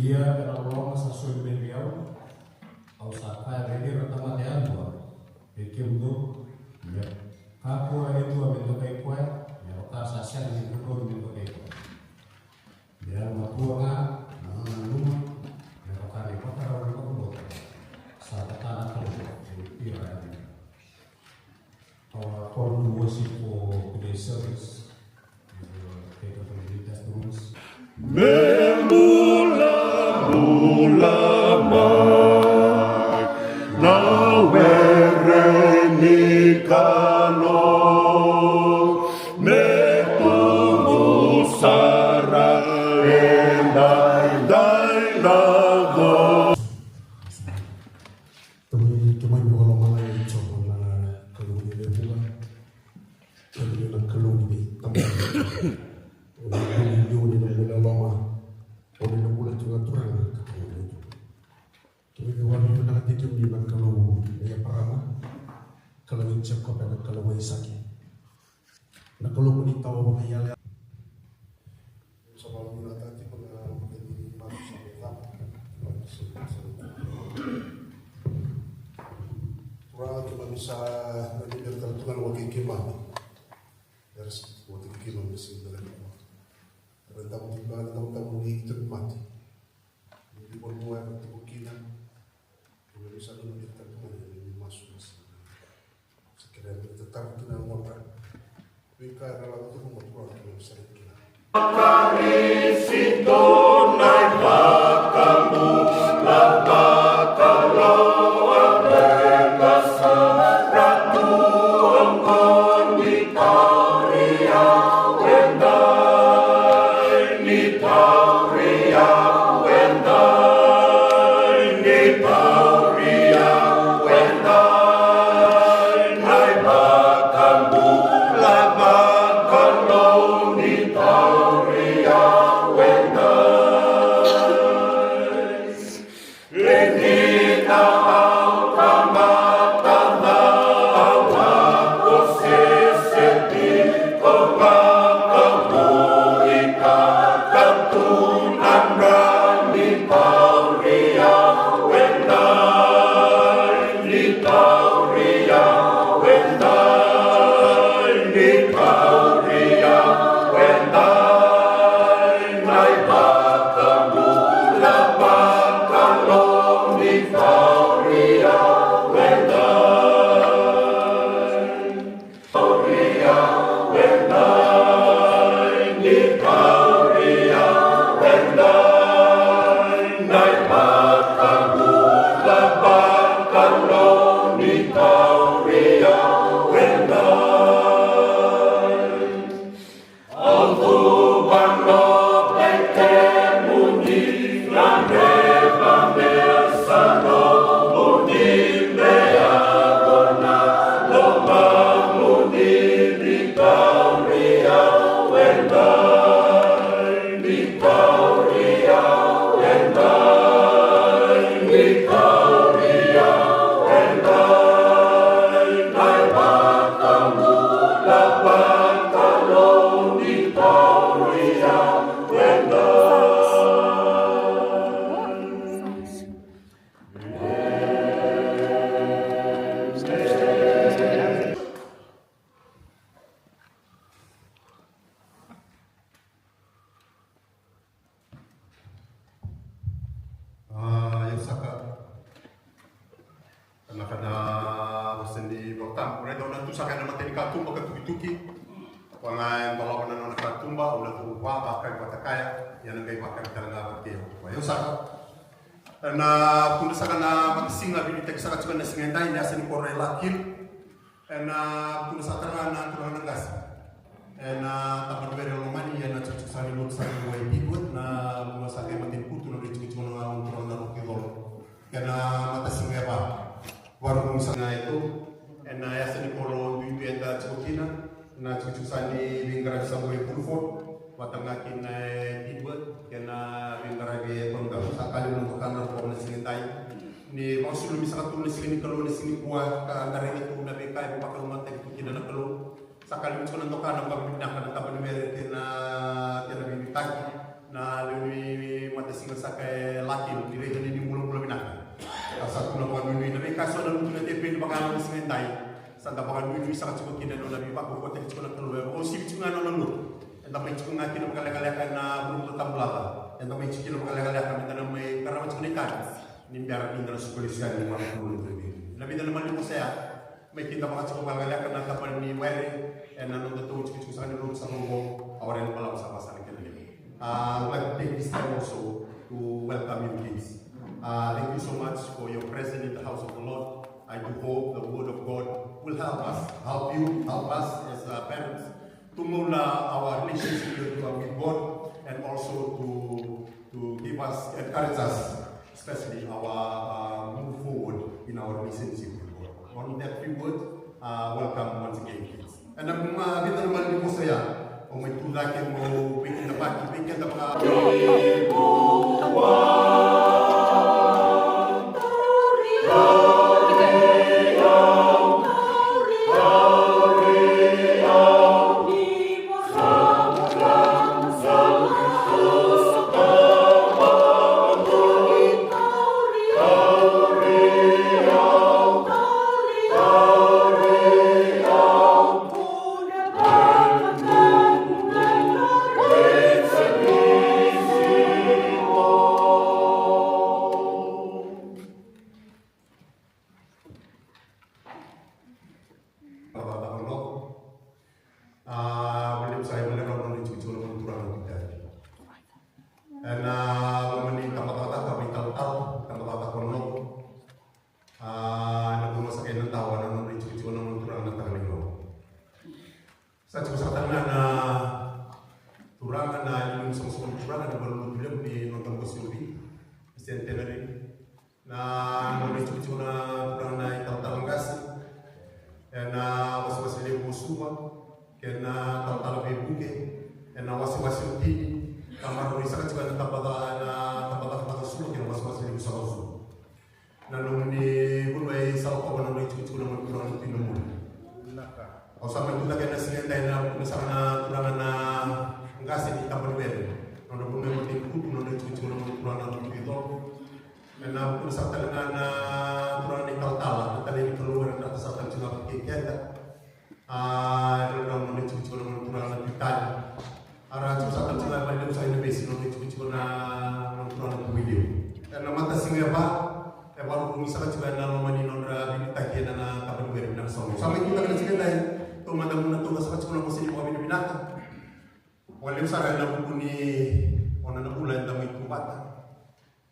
Dia kalau sesuai beliau, ausaka ini pertama dia buat, bikin tuh, ya, aku itu bentuk kayak kue, ya otak sasian itu bentuk kayak kue. Dia mau kan, nama, ya otak itu orang itu saat tanah kalau dia ada. Kalau dua sipo gede service, kayak kapabilitas terus. Ulamai na wereni kalo me tumusara endai dai lago tumai kalau malai coba na kalau ni lebu kalau ni nak kalau ni tambah ni ni ni lama oleh bulan juga turang tapi kawan itu nak tidur di bang kalau dia parama kalau incap kau pada kalau sakit nak kalau pun tahu bahaya sebab bila tadi pernah menjadi manusia turang cuma bisa menjadi tertukan wakil kemah dari wakil kemah bersih dalam tamu itu mati. Jadi berbuat untuk bukinan, boleh bisa lebih terkenal dari masuk sekiranya tetap itu dalam motor. Jika dalam itu membuat kita bisa dikenal. Kami situ naik bakamu, bakalo abengasa ratu ongkon Victoria wenda. When welcome. Udah tahu nanti saya nama tadi katumba katuki-tuki. Wangai kalau mana katumba udah tuh vata kai vata kaya yang ngai pakai dalam berkeo. Wayo saka. Na kunda saka na magsinga bini tek saka cuman singa dai na sini korre lakil. Na kunda saka na turang gas. Na tamat beri romani na cucu sani Lotu sani wai Tidworth na mula saka matin putu na cucu cuman na turang na rokil. Karena mata singa apa? Warung misalnya itu, ya seni kalau duit enda cukina, na cucu sani lingkaran sampai pulfort, watangakin Tidworth, karena lingkaran dia penggal, sakali menentukan reform senintai. Ni maksud misalkan tulis ini kalau di sini buat dari itu udah bekai bakal mata itu tidak nak kalau sakali menentukan apa bidangkan atau berdiri kena bintang, na lebih mata singa sakai laki, diri ini mula-mula bintang. Satu nama minu ini kaso dalam tujuan TP bakalan disentai. Santa bakalan minu sangat cukup kita dalam lebih baku kota cukup nak keluar. Oh sih cuma nak lalu. Entah main cukup ngaji nak kali-kali akan belum tetap belaka. Entah main cukup nak kali-kali akan minta nama karena macam ni kan. Ini biar indra sekolisian di mana dulu lebih. Lebih dalam mana pun saya. Main kita bakalan cukup kali-kali akan nak kapan ni wiring. Enak untuk tahu cukup sangat dulu sama ngomong. Awalnya malam sama-sama kita ni. Like take this time also to welcome you please. Thank you so much for your presence in the house of the Lord. I do hope the word of God will help us, help you, help us as parents to mold our relationship with God and also to give us, encourage us, especially our move forward in our relationship with God. On that few words, welcome once again, kids. And kita naman di saya, kung may tulak yung mo bikin na baki, bikin na baka.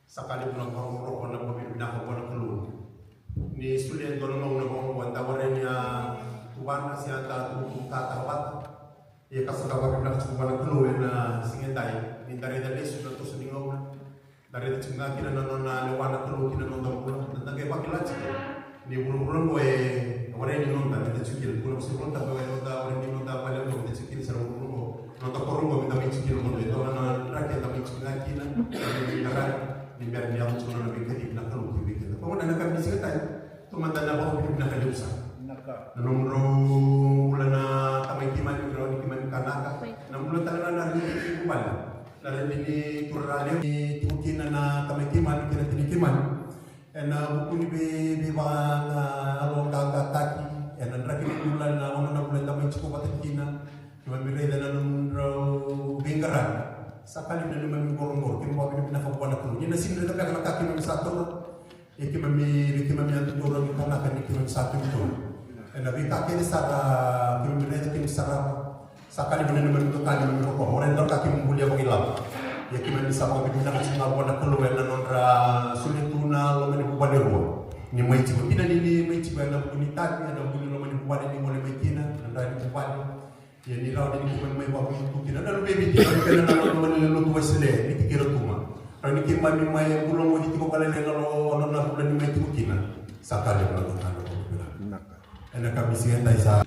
Sakali pulang korong-korong nak berpindah ke mana keluar. Ni student kalau mau nak buat tawarannya tuan asiata tu kata apa? Ia kasih kabar pindah ke mana keluar na singetai. Ni dari sudah tu seningau. Dari itu cuma kita nona lewana keluar kita nonton pulang. Tentang kayak pakai lagi. Ni bulan-bulan gue orang ini nonton kita cekil. Pulang mesti nonton gue nonton orang ini nonton apa lagi kita cekil serang bulan nonton korong gue minta cekil nonton itu orang rakyat tapi cekil lagi na. Karena biar dia cuma lebih kedip nak keluar lebih kedip. Kau nak nak bisik tak? Cuma tanda bahawa hidup nak kerja usah. Nomor bulan tamai kiman juga orang kiman kanaka. Nomor tanda nak kerja kuban. Dari ini Tuirara Levu ni tukin na tamai kiman kira tini kiman. Buku ni bebang along kaki. Lagi bulan orang bulan tamai cukup patah kina. Cuma berada dalam bingkaran. Sakali na naman yung gorong-gorong, kaya mo pinakabuan na kulo. Yan na sinila na kaya kaki mami sato, kaya mami ang tuturan yung kanakan ni kaya mami sato ito. na vika kene sara kimene kene sara sakali benen men kali men ko horen dor ka kim bulia ko ilam ya kimene sama ko bidina ka singa bona kolo na nondra sulituna lo men ko badero ni mai ti bina ni mai ti bana buni tak ni ada buni lo men ko badeni mo le mai kina nda ni ko badi ya ni raw ni ko mai ba ko kina na lo bebi ti kena na lo men lo ko wasle ni ti kira tuma ni ki mai mai bulo mo ti ko kala ne lo no na bulan ni mai ti kina sakali lo ko na ena kabisi enda isa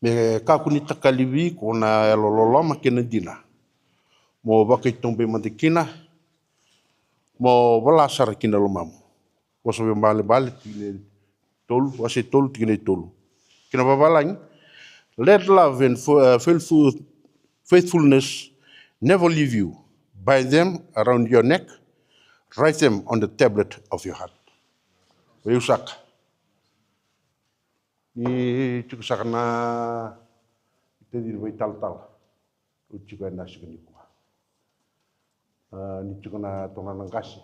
me kakuni takaliwi kona lololo makena dina mo bakai tombe mantikina mo valasara kina lomamu waso be bale tile tolu wase tolu tile tolu kina babalang let love and faithfulness never leave you. Bind them around your neck. Write them on the tablet of your heart. Yusak. Ni cukusak na ite di veitalatala. Ucika na sikanikuwa. Ni cukup na tongan nangkasi.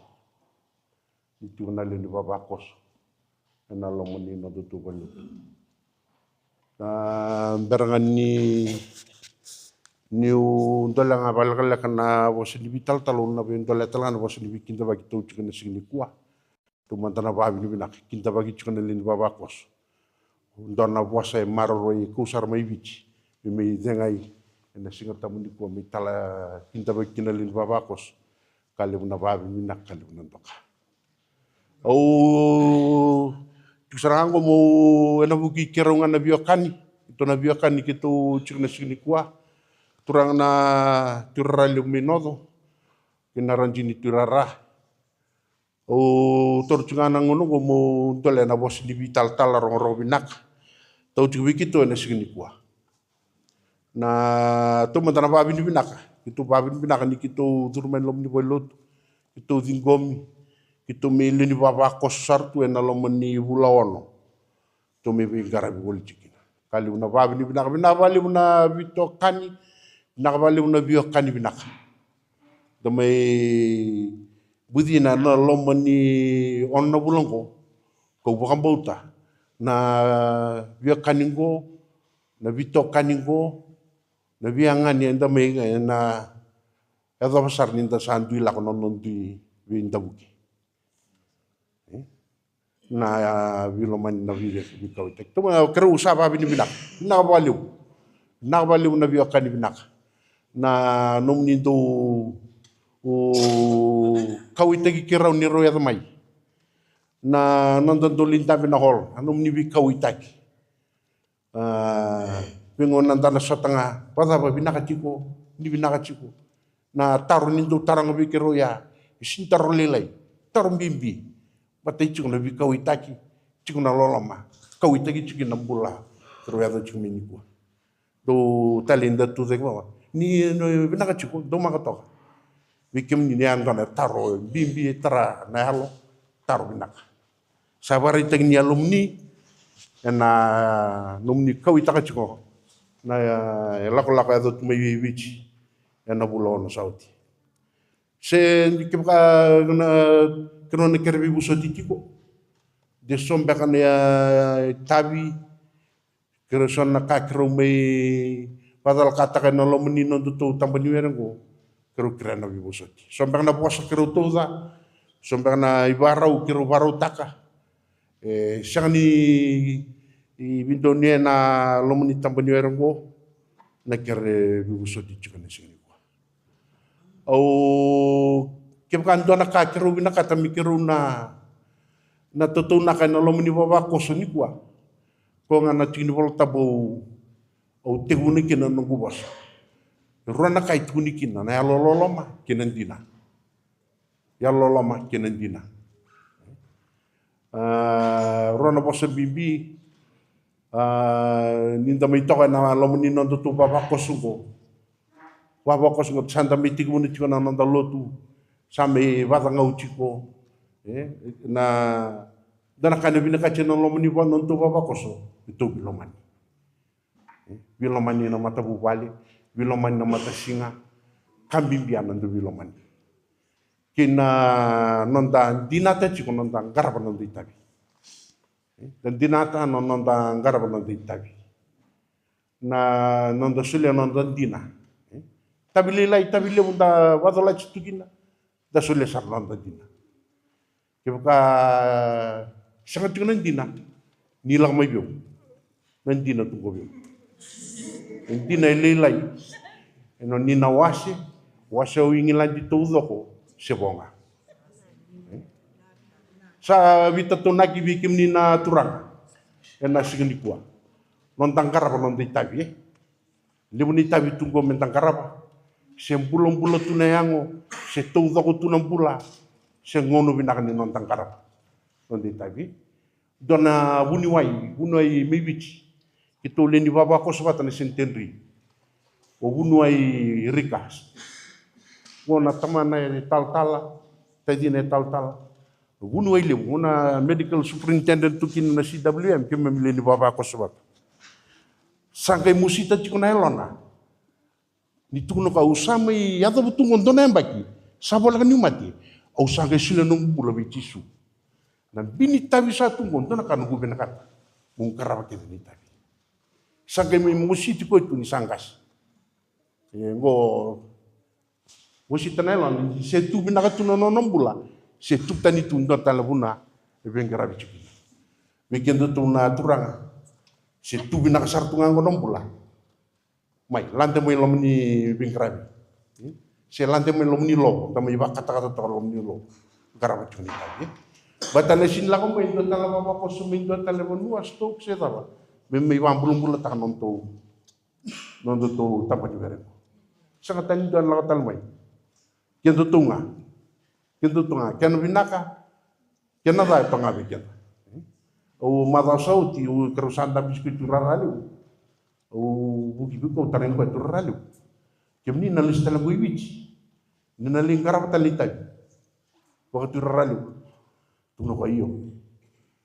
Ni cukup na lendi babakos. Na lomoni na tutu Lotu. Na berangan ni ndola nga balakala kana was ni vital talon na ben ndola talana was ni kinta bagi to chikana signi kuwa to mantana babi ni binak kinta bagi chikana lin babakos ndona wasa maroro e kusar mai bici me dengai na singa tamuni kuwa me tala kinta bagi kina lin babakos kale na babi binak kale na ndoka o tusarango mo ena buki keronga na biokani to na biokani kito chikana signi kuwa turang na Tuirara Levu kina ranjini Tuirara o torchungana ngono mo tole na bos ni veitalatala rong binak tau wiki to na signi kuwa na to mantana babi ni binak itu babi ni binak ni kito durmen lom ni Lotu kito zingomi kito mele ni baba kosar tu na lom ni bulawono to me garabi wol cikina kali una babi ni binak bali una vito kani nakabali una bio kani binaka damai budina na lomani onna bulongo ko bukan bauta na bio kaningo na vito kaningo na biangani enda mai na edo besar ninda sandui la kono nondi winda buki na vilomani na vire bikau tek to kero usaba bini binak nakabali una bio kani binaka na nomni do o kawi tagi kirau ni roya mai na nonton do linta bina hol nomni bi kawi tagi pengon nantana satanga pada ba binaka chiko ni binaka chiko na taru ni do tarang bi kiroya isin taru lelai taru bimbi batai chiko na bi kawi tagi chiko na lolama kawi tagi chiko na bula roya do chiko ni ko do talinda tu zegwa ni binaka chiko do makatoka bikim ni andona taro bimbi tara na halo taro binaka sabari tekni alumni na numni kawi taka chiko na lako ado tumai wichi na bulono sauti se kipka na krono kerbi busoti chiko de sombe kan ya tabi kerson na kakro mai padahal katakan nolo menino tutu tambani werengo keru kira na bibosoti sombang na puasa keru toza sombang na ibarau keru barau taka sangani bindonia na lo meni tambani werengo na kere bibosoti chukane sini ko au kemkan dona ka keru bina kata mikiru na tutu na kan lo meni baba kosoni kwa ko ngana tini volta bo o te huni kina nungu basa. Rona kai tuni kina na ya loloma kina dina. Ya loloma kina dina. Rona basa bibi ninda mai toka na lomani nanda tu baba kosungo. Baba kosungo santa mai tiku muni tiko na nanda Lotu. Sampai vata ngau tiko. Na dana kana bina kace na lomani ba nanda baba koso. Itu bilomani. Vilomani na mata bubali, vilomani na mata singa, kambimbiana ndo vilomani. Kina nonda dinata chiko nonda garaba nonda itabi. Dan dinata nonda garaba nonda itabi. Na nonda sulia nonda dina. Tabile tabile unda wadola chitukina. Da sulia sar nonda dina. Kaya sangat tinggal dina. Nilang may biyo. Nandina tunggu biyo. Dina ililay. Eno nina wase. Wase uingilan di tuudoko. Sebonga. Sa vita tonaki bikim nina turanga. Ena sigendikua. Nontang karapa nontai tabi. Limuni tabi tunggu mentang karapa. Se bulan tunayango. Se tuudoko tunang bula. Se ngono binakan ni nontang karapa. Nontai tabi. Dona bunuai mibici. Itu leni baba ko sabata ni sentenri. O bunuai rikas. Ngona tamana veitalatala, tadina veitalatala. Bunuai Levu, ngona medical superintendent tukin na CWM kime mileni baba ko sabata. Sangkai musita chikona elona. Ni tuno ka usama I yado butungon dona embaki. Sabola kan umati. Au sangkai sila nung bula bicisu. Na bini tabi satu ngon dona kan gubena kata. Mungkaraba kita ni tabi. Sangkai musiti ko itu ni sangkas. Ngo musita nelon se tu bina katuno nombula. Se tu tani tu ndo talabuna e bengarabi chikina. Mekendo tu na turanga. Se tu bina kasartunga nombula. Mai lante mo lomni bengarabi. Se lante mo lomni lo, tamai ba kata-kata to lomni lo. Garabi chikina tabi. Batale sin la ko mo ndo talaba ko sumindo talabonu astok se daba. Me iwan bulung-bulung tak nonto to tapa di bereng. Sangat tani dan la talmai. Kendo tunga. Kena binaka. Kena dai pangabe kena. O madasauti o kerusanda biskuit Tuirara Levu. O buki ko tarin ko Tuirara Levu. Kemni nalis talago ibici. Ninaling karapa talitai. Baka Tuirara Levu. Tuno ko iyo.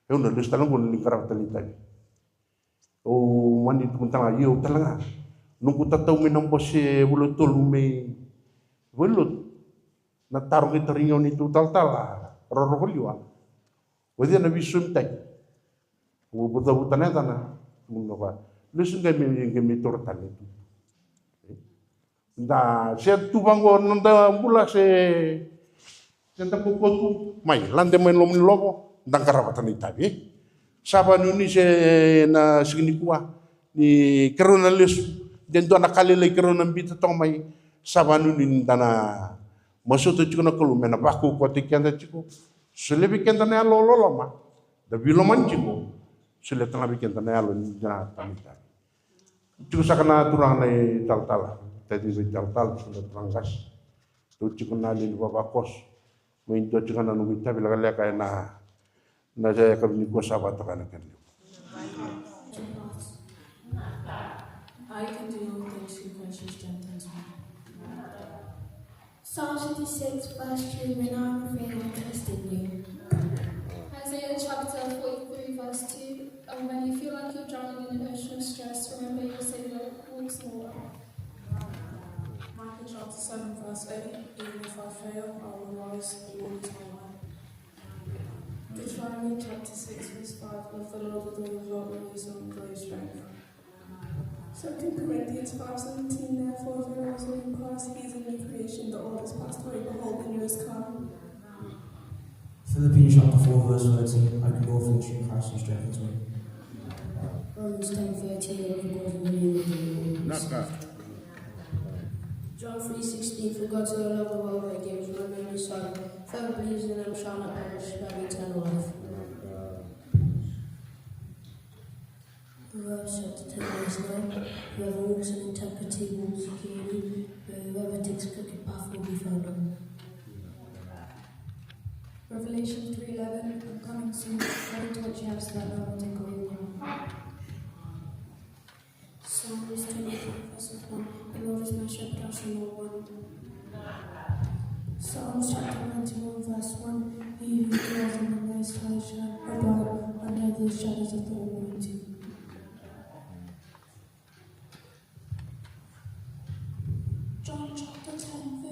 E nalis talago naling karapa talitai. O mani tuntang iyo talaga. Nung kutataw minombo si Lotu may Lotu. Natarong kita ringaw ni veitalatala. Rorokoliwa. Wadi na bisum tay. Buta-buta na tana. Mundo ka. Lusun kami tortal itu. Da siya tubango nanda mula se tenta kukotu mai lande men lomin lobo ndang karapatan itabi. Saba nuni se na signikua ni kerona lesu dento anak kali lagi kerona bita tong mai saba nuni dana masuk tu cikuna kalu mena baku koti kianda ciku selebi kianda na lo ma da biloman ciku sele tana bi kianda na lo na tamita ciku sakana turang na veitalatala tadi veitalatala sudah terangkas tu cikuna li baba kos main tu cikuna no mita bila kali kaya na saya kami ko sabat kan kan. I can do all things through Christ who strengthens me. Psalm 56, verse 2, when I'm afraid I trust in you. Isaiah chapter 43, verse 2. And when you feel like you're drowning in an ocean of stress, remember your Savior walks on water. Micah chapter 7, verse 8. Even if I fail, I will rise, the Lord is my light. Deuteronomy chapter 6, verse 5. Love the Lord with all your heart, with wisdom, and great strength. 2 Corinthians 5:17. Therefore, if anyone is in Christ, he is a new creation. The old has passed away, behold, the new has come. Philippians chapter 4, verse 13. I can do all things through Christ who strengthens me. Romans 10:13, because of the name of the Lord. John 3:16, for God so loved the world that he gave his one and only Son. Whoever believes in him shall not perish, but have eternal life. Proverbs chapter 10, verse 9. Whoever walks in integrity walks securely, but whoever takes a crooked path will be found on. Revelation 3:11. I'm coming soon. Ready to what you have, so that no one take away from you. Psalms 23, verse 1. The Lord is my shepherd, I shall not want. Psalms chapter 91, verse 1. He who dwells in the Most High shall abide under the shadows of the Almighty. John chapter 10,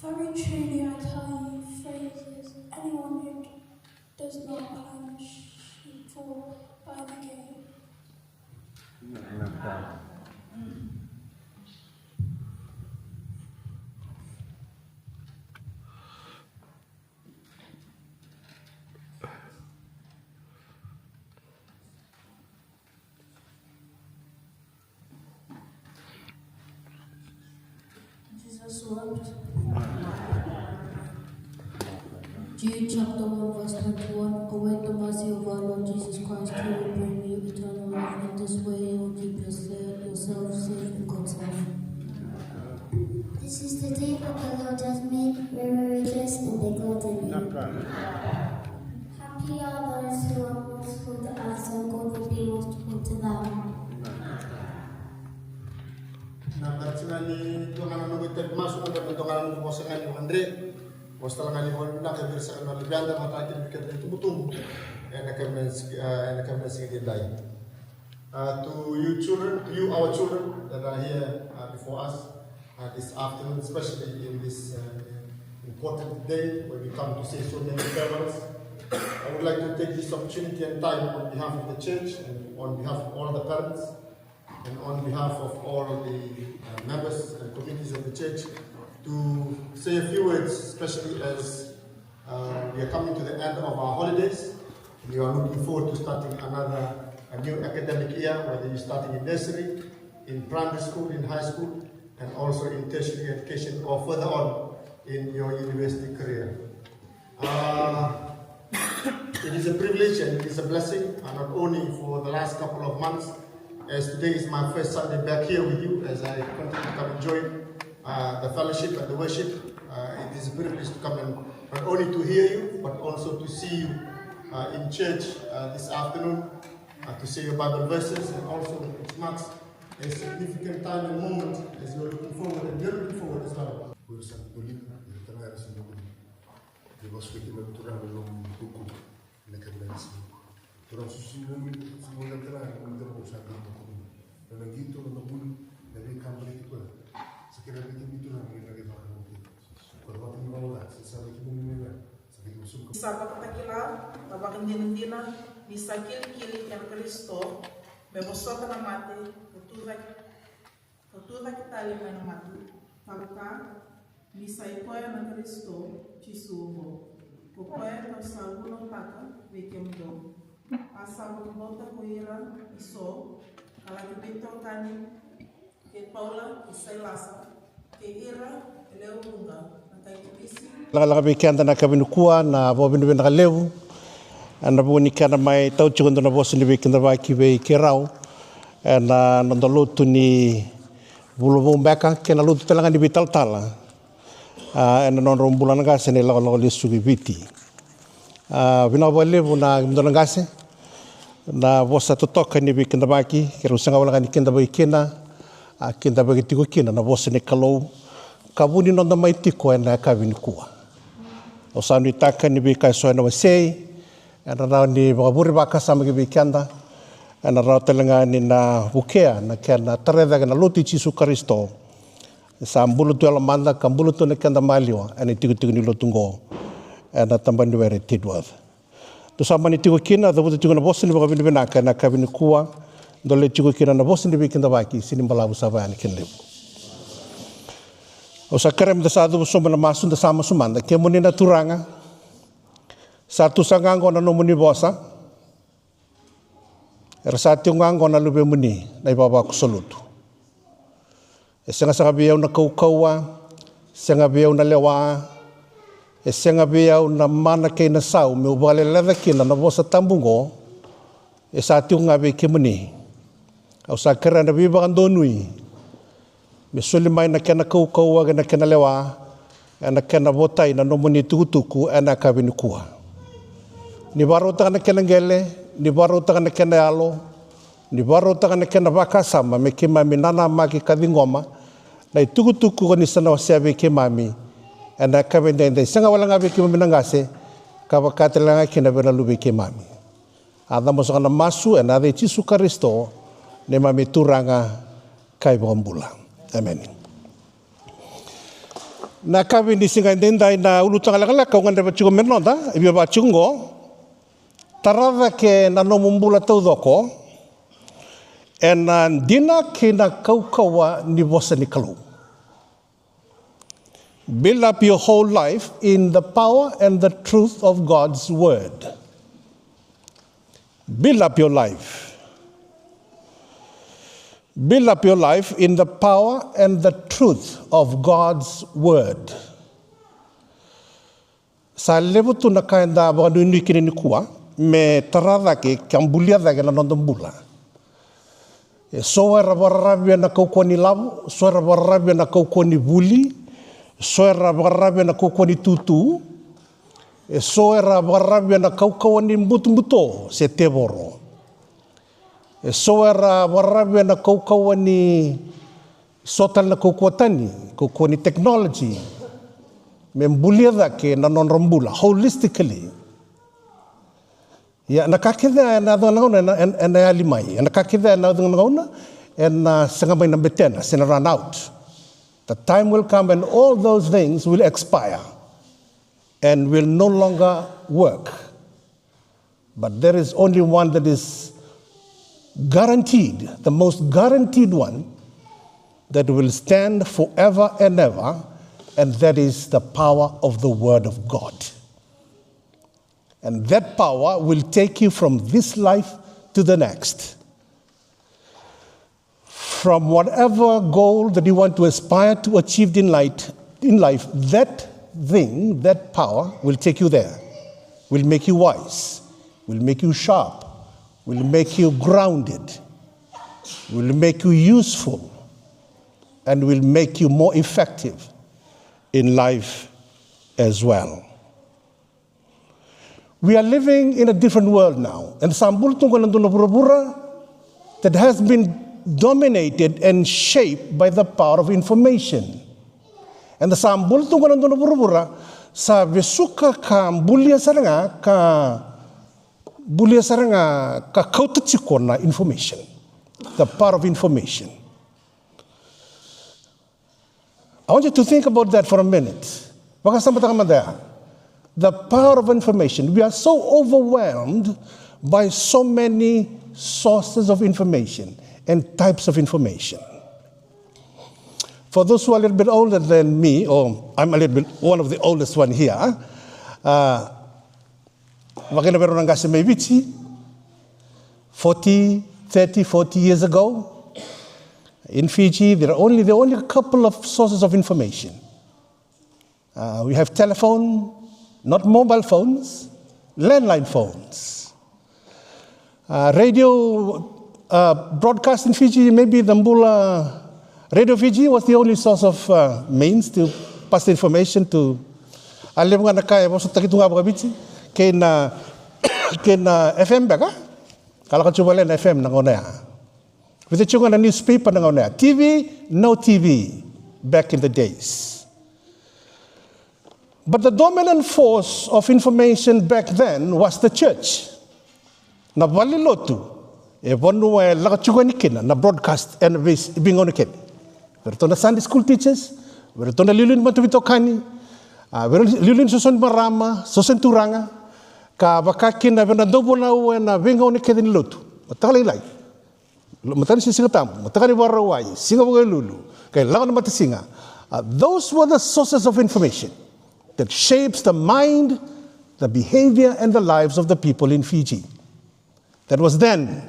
Very truly I tell you, phrases, anyone who does not punish should fall by the gate. Jesus wept. Jude chapter 1 verse 21. Await the mercy of our Lord Jesus Christ, who will bring you eternal life. In this way you will keep yourselves safe in God's hand. This is the day that the Lord has made. We will rejoice and be glad in it. Happy are those who are merciful to us, and God will be merciful to them. Nakartinani tuangan anu kita masuk ke tuangan anu bosan anu Andre, bosan anu anu nak bersa anu lebanda mata kita bikin itu betul, enak kami sikit lain. To you children, to you our children that are here before us this afternoon, especially in this important day when we come to say so many farewells, I would like to take this opportunity and time on behalf of the church and on behalf of all the parents. And on behalf of all the members and committees of the church, to say a few words, especially as we are coming to the end of our holidays. We are looking forward to starting a new academic year, whether you're starting in nursery, in primary school, in high school, and also in tertiary education or further on in your university career. It is a privilege and it is a blessing, not only for the last couple of months, as today is my first Sunday back here with you, as I continue to come and join the fellowship and the worship. It is a privilege to come and not only to hear you, but also to see you in church this afternoon, to say your Bible verses, and also it marks a significant time and moment as you're looking forward, and you're looking forward as well. Pero susunod semuanya telah menjadi usaha untuk dan gitu untuk dari kampung itu sekiranya itu lah kita kita mungkin kalau kita mau lah sesuatu kita mungkin sebagai usul sabat takila babakan dina bisa kili yang Kristo bebosota na mate tutura kita lima na mate falka bisa ikoya na Kristo chisuvo kokoya na sabuno taka vekemdo Asal volta Tuirara Levu, kalau kita tani ke Paula Isailasa ke Ira Leunga Laka bikianda na kabinukua na bobinu na Levu na buni kana mai tau chundo na bosi ni bikinda baki be kerau na ndo Lotu ni bulu mbeka ke na Lotu telanga ni veitalatala na non rombulan ngase ni laka lesu biti vina Levu na mdona ngase na vosa totoka ni bikinda baki kero sanga wala ni kinda ba ikena kinda ba tiko kina na vosa ni kalou kabuni no mai tiko na kabini kuwa o sa ni taka ni bi kai so na wasei ana ra ni ba buri ba ka sama ki bikanda ana ra telanga ni na bukea na kana tareda na Lotu Jesu Kristo sa mbulu tu ala manda kambulu tu na kanda maliwa ani tiko ni Lotu ngo ana tambani were Tidworth to sama ni tiko kina da butu na bosi ni ba kabini benaka na kabini kuwa dole tiko kina na bosi ni bikinda baki sini mbalabu saba ani kinle o sa kerem da sadu so na masu da sama sumanda ke muni na turanga satu sangango na no muni bosa satu ngango na lube muni na ibaba ku solutu senga sanga biau na kaukaua senga biau na lewa senga biau na mana ke na sau me ubale leva kina na bosa tambungo satu ngabe ke muni o sa kerem na biba andonui me soli mai na kena kaukaua na kena lewa na kena votai na nomuni tukutuku na kabini kuwa ni baro taka na kena ngele ni baro taka na kena alo ni baro taka na kena vakasama me ke mami nana maki kadingoma na tukutuku ko ni sana wasiabe ke mami na kabende ndai sanga wala ngabe ke mami nangase kabakatelanga kena bena lube ke mami ada mo na masu na de Jesu Kristo ne mami turanga kai bombula. Amen. Na kawi ni singa ndendai na ulutanga lakala ka ngande ba chugo menonda ibi ba chungo tarava ke na no mumbula tau doko en dina ke na kaukawa ni vosa ni kalu. Build up your whole life in the power and the truth of God's word. Build up your life. Build up your life in the power and the truth of God's word. Sa levu tu na kaenda ba nu ni kini kuwa me tarada ke kambulia da ke na nondombula. So era barabia na kokoni lavu, so era barabia na kokoni buli, so era barabia na kokoni tutu, so era barabia na kokoni mbuto se tevoro. So era barabia na kokoni sotal na kokoni technology, me mbulia da ke na nonrombula holistically. Ya nakakida na dongona and alimai and nakakida na dongona and sangamay na betena sina run out. The time will come and all those things will expire and will no longer work. But there is only one that is guaranteed, the most guaranteed one that will stand forever and ever, and that is the power of the Word of God. And that power will take you from this life to the next. From whatever goal that you want to aspire to achieve in life, that thing, that power will take you there, will make you wise, will make you sharp, will make you grounded, will make you useful, and will make you more effective in life as well. We are living in a different world now. And that has been dominated and shaped by the power of information. And the sambul sa vesuka ka bulia saranga ka kautachikona information. The power of information. I want you to think about that for a minute. The power of information. We are so overwhelmed by so many sources of information and types of information. For those who are a little bit older than me, or I'm a little bit one of the oldest one here, 40 years ago, in Fiji, there are only a couple of sources of information. We have telephone, not mobile phones, landline phones. Radio broadcast in Fiji, maybe the Mbula Radio Fiji was the only source of means to pass the information to. Alam nga nakaya mo sa takitunga ba bici? Kena FM ba? Kalau ka coba lain FM nangonaya. Kita cuma na newspaper nangonaya. TV, no TV back in the days. But the dominant force of information back then was the church. Na wali Lotu, wanu lakachuga nikina na broadcast and bingo nikina. Vertona Sunday school teachers, vertona lilin matubitokani, lilin susun marama, susun turanga, ka bakakin na dobo na na bingo nikina ni Lotu. Matakali lai, matali si singatam, matakali warawai, singabuga lulu, kay lawan matasinga. Those were the sources of information that shapes the mind, the behavior, and the lives of the people in Fiji. That was then,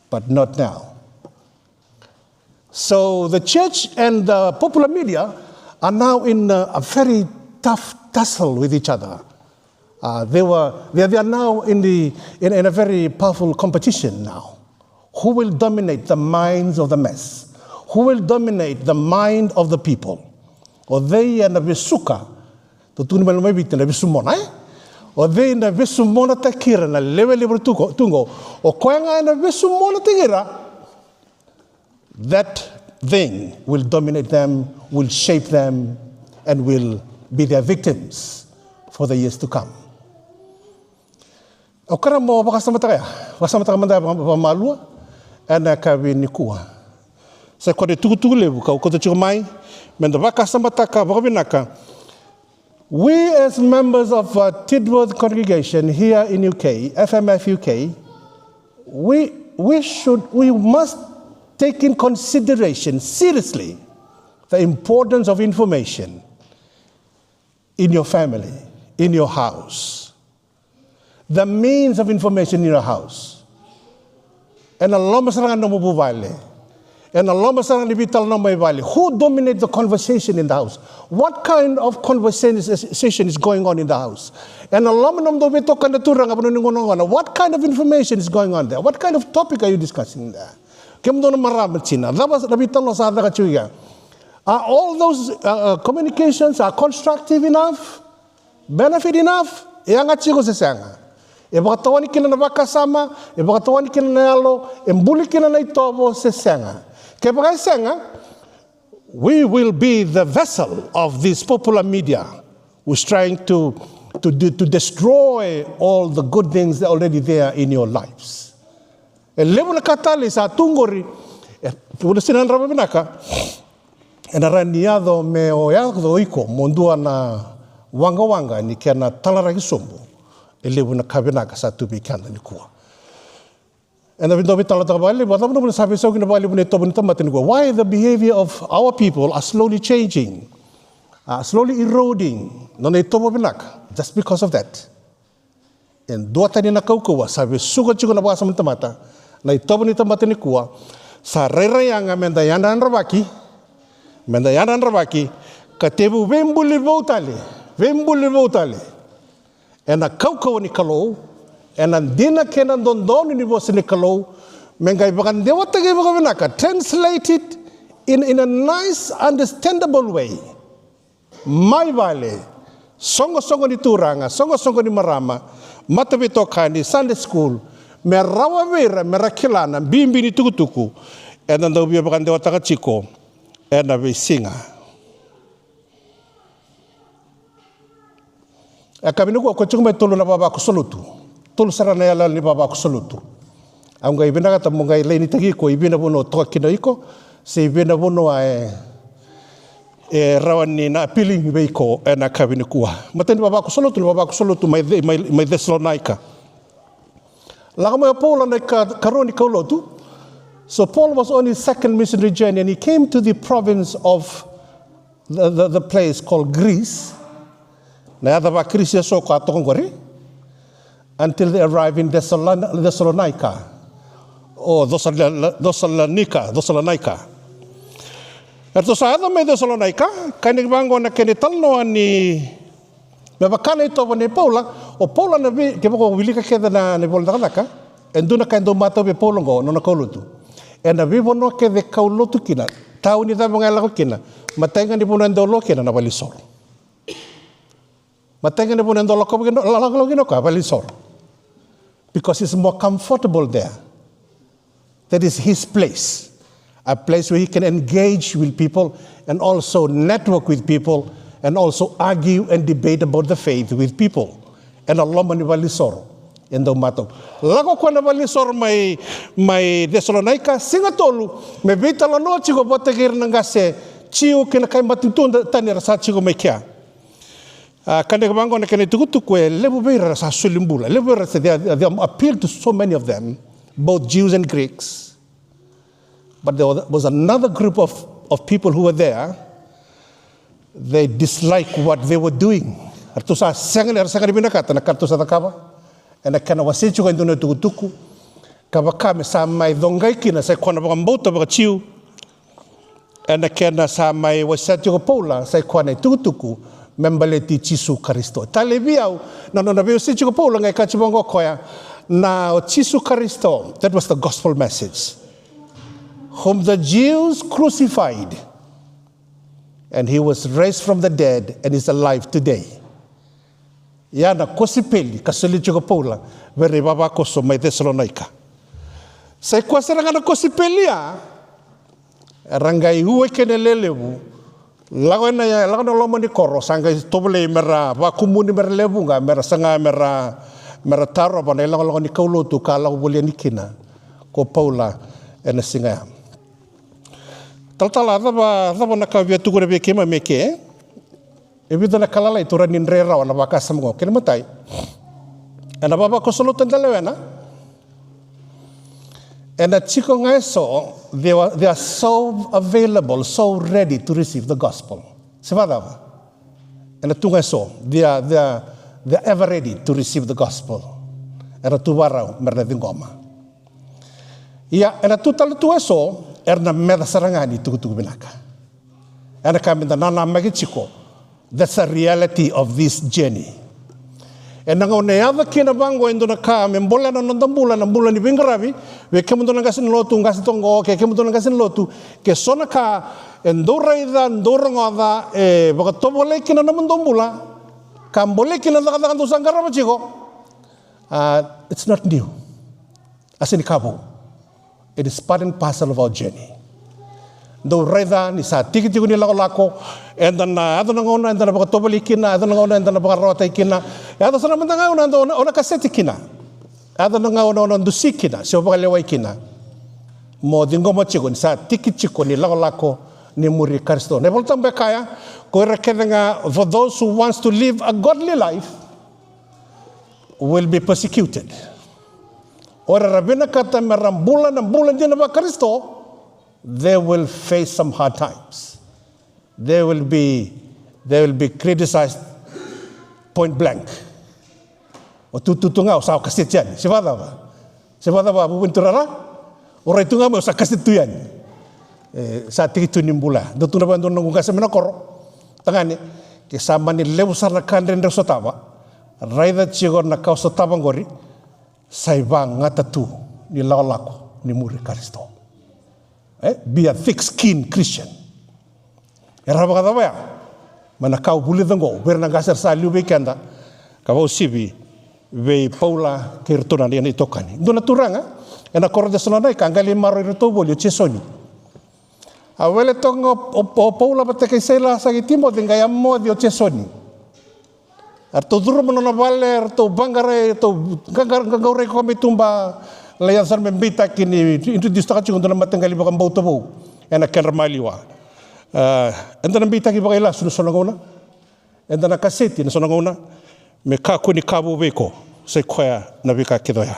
but not now. So the church and the popular media are now in a very tough tussle with each other. They are now in a very powerful competition now. Who will dominate the minds of the mass? Who will dominate the mind of the people? Or they and the Vesuka, to tunimel mai bitin na bisumona o they na bisumona takira na level tungo o koanga na bisumona takira, that thing will dominate them, will shape them, and will be their victims for the years to come. O kara mo bakasamata manda pamalua ana kabi nikua sa kode tuku levu ka ko to mai Menda vaka samataka vakavinaka. We as members of Tidworth congregation here in UK, FMF UK, we must take in consideration seriously the importance of information in your family, in your house. The means of information in your house. And Allah masarang na mubuvale. And Allah masarang libital na may vale. Who dominates the conversation in the house? What kind of conversation is going on in the house? And Allah what kind of information is going on there? What kind of topic are you discussing there? Are all those communications are constructive enough? Benefit enough? Ibakatawan kina na bakasama, ibakatawan kina na yalo, imbuli kina na itobo sesenga. Kaya senga, we will be the vessel of this popular media who's trying to destroy all the good things that are already there in your lives. Level katali sa tungori, udah sinan rabinaka, enaraniado me oyado iko mondua na wanga ni kena talaragi sombo. Elevu na kabinaka sa tubi kanda ni kuwa. And why the behavior of our people are slowly changing, slowly eroding. Just because of that. And duata ni nakaukuwa sabi suga chigo na basa mtamata na itobo ni tamata ni kuwa sa rerayanga mendayanan rabaki katebu vembuli votale. And a kaukawa ni kalou, and a dina kenan don ni vos ni kalou, mengai bagan dewa tagay bagavinaka, translate it in a nice, understandable way. Mai vale, songo ni turanga, songo ni marama, matavito kani, Sunday school, merawa vera, merakilana, bimbi ni tukutuku, and then the bagan dewa tagachiko, and a singer. Akabinuko ko chungme tulu na baba ko solutu. Tulu sarana yala ni baba ko solutu. Ang ga ibina kata mo ga ilay ni tagi ko ibina bono to kinoiko se ibina bono rawan ni na piling beiko na kabinukuwa. Maten baba ko solutu may Thessalonica. Lagamo ya Paul na karoni ka Lotu. So Paul was on his second missionary journey and he came to the province of the place called Greece. Until they arrive in Thessalonica or Thessalonica. Erto sa ado may Thessalonica, kanig bango na kinital no ni mabakala ito ni Paula o Paula na bi kaya ko wili ka keda na ni Paula ka and do na kendo mata be Paula go no nakolutu and na vivo no ke de kaulutu kina tao ni tabo ngala ko kina matenga ni punan dolo kina na balisor. Because it's more comfortable there. That is his place. A place where he can engage with people and also network with people and also argue and debate about the faith with people. And Allah manibalisor in the matter. Lago kwa nabalisor may Thessalonica singatolu may veitalatala chigo botegir nangase chiu kinakay matutunda tanira sa chigo may kya. Kanekabango na kanitukutukwe levu beira sa sulimbula. Levu beira they appealed to so many of them, both Jews and Greeks. But there was another group of people who were there. They disliked what they were doing. Artusa sangali binakata na kartusa takaba. And kana wasichu kan dono tukutuku. Kabakame sa mai dongai kina sa kona bambota bakachiu. And kana sa mai wasichu Paula sa kona tukutuku. Membaleti Chisu Karisto. Talebiau na nabeo si chiko Paula ngai kachibongo koya na Chisu Karisto. That was the gospel message. Whom the Jews crucified, and he was raised from the dead and is alive today. Yana kosipeli kasuli chiko Paula veri baba koso mai Thessalonica. Sai kwasaranga na kosipelia rangai uwe kenelelewu. Lago na lomo ni koro sanga tobole mera wa kumuni mera lebunga mera sanga mera taro ba lago ni kaulotu ka lago bole ni kina ko Paula ena singa. Talatala, dava na kawia tukura be kema me ke. E vida na kalalai tura nin re rau na waka samgo. Kena matai. Ana baba ko solo tendalewena. And the chico so they are so available, so ready to receive the gospel. Sevadava. And the tunga so they are ever ready to receive the gospel. And the tuwarau merdevingoma. Yeah, and the tutal so erna meda sarangani tukutuku binaka. And the kamenda nana magichiko. That's the reality of this journey. E nanga o neava kina bango endo na ka me mbola na ndambula na mbula ni bingarabi we kemundo na gasin lotu ngasi tongo ke kemundo na gasin lotu ke sona ka endora ida ndora ngoda e baka tobole kina na ndambula ka mbole kina na kada ndo sangara machiko it's not new asini kabo it is part and parcel of our journey do reda ni sa tiki ni lako and then ado na ngona and then baka tobole kina ado na ngona and then baka rota kina ado sana mandanga ona kaseti kina ado na ngona ndusi kina sio baka lewa kina mo dingo mo chiko ni sa tiki chiko ni lako ni muri Kristo ne volta mbekaya ko rekenga for those who wants to live a godly life will be persecuted ora rabina kata merambula na mbula dina ba Kristo they will face some hard times. They will be criticized point blank. O tutunga o sa kasetian. Sivadava bubuin turara. Orai tunga mo sa kasetuyan. Sa tikitu nimbula. Dotuna ba ndon ngunga sa minakoro. Tangani kisama ni lewu sarna kandren resotava. Raida chigor na kausotava ngori. Saibang ngatatu ni lawlako ni muri Kristo. Be a thick-skinned Christian. Era bakadabaya. Manakau bulidango. Berna gasar sa liube kanda. Kau sibi ve Paula kirtuna ni itokani. Dona turanga. Ena korda sonanai kangali maro irto bolio chesoni. Awele tongo o Paula bateke sela sa gitimo dingaya mo dio chesoni. Arto duro monona vale arto bangare to gangare kome tumba Layan sar membita kini introduce taka chungo na matangali bakang bauta bo ena kenra maliwa enda na mbita ki bakaila sunu sonangona enda na kaseti na sonangona me kako ni kabo beko sai khoya na bika kidoya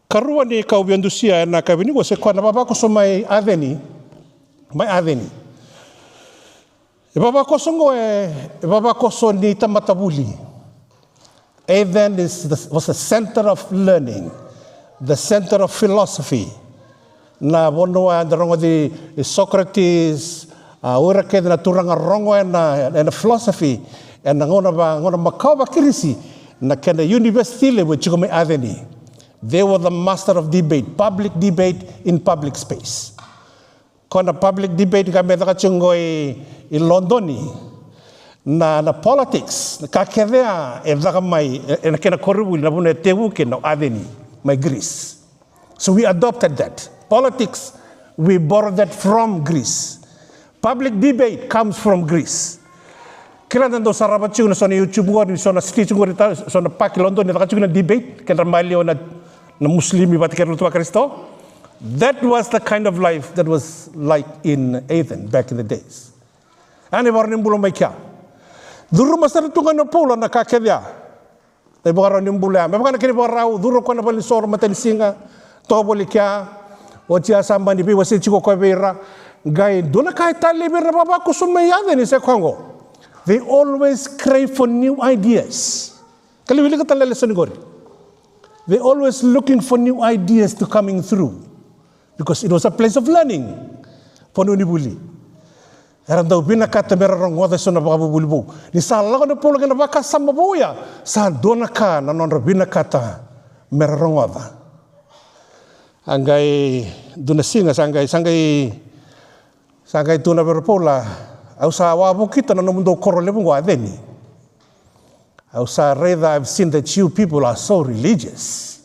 karua ni ka ubiandusia na kabini go se kwa na baba ko so mai aveni e baba ko songo e baba ko so ni tamatabuli Aden was the center of learning, the center of philosophy. Na bono and the rongo di Socrates, ora ke na turanga rongo and philosophy and ngona makawa kirisi na kena university le which come Atheni. They were the master of debate, public debate in public space. Kona public debate ka me chungo in Londoni. Na politics ka kedea e daga mai e na kena korubuli na bune tewu ke na Atheni my Greece. So we adopted that. Politics, we borrowed that from Greece. Public debate comes from Greece. Kila nando sarabachu na sona YouTube ngori sona speech ngori ta sona pak London na kachu na debate kena malio na Muslimi batikero tu Kristo. That was the kind of life that was like in Athens back in the days. Ani warning bulo mai kya. Duru masar tungan na Paula na kakedia. Tay bora nimbula. Me bakana kini bora duru ko na bali sor matalisinga. To boli kya. O tia samba ni bi wasi chiko ko beira. Gai dona kai tali be baba ko sumayade ni se Congo. They always crave for new ideas. Kali wili ka talale sonigori. They always looking for new ideas to coming through. Because it was a place of learning. Ponunibuli. Era daw binakata merong ngoda sona babubulbu. Ni sala ko na polo na baka samabuya. Sa dona ka na non binakata merong ngoda. Angay dunasinga sangay tuna berpola. Au sa wabu kita na mundo korolebu Atheni. Au sa reda I've seen that you people are so religious.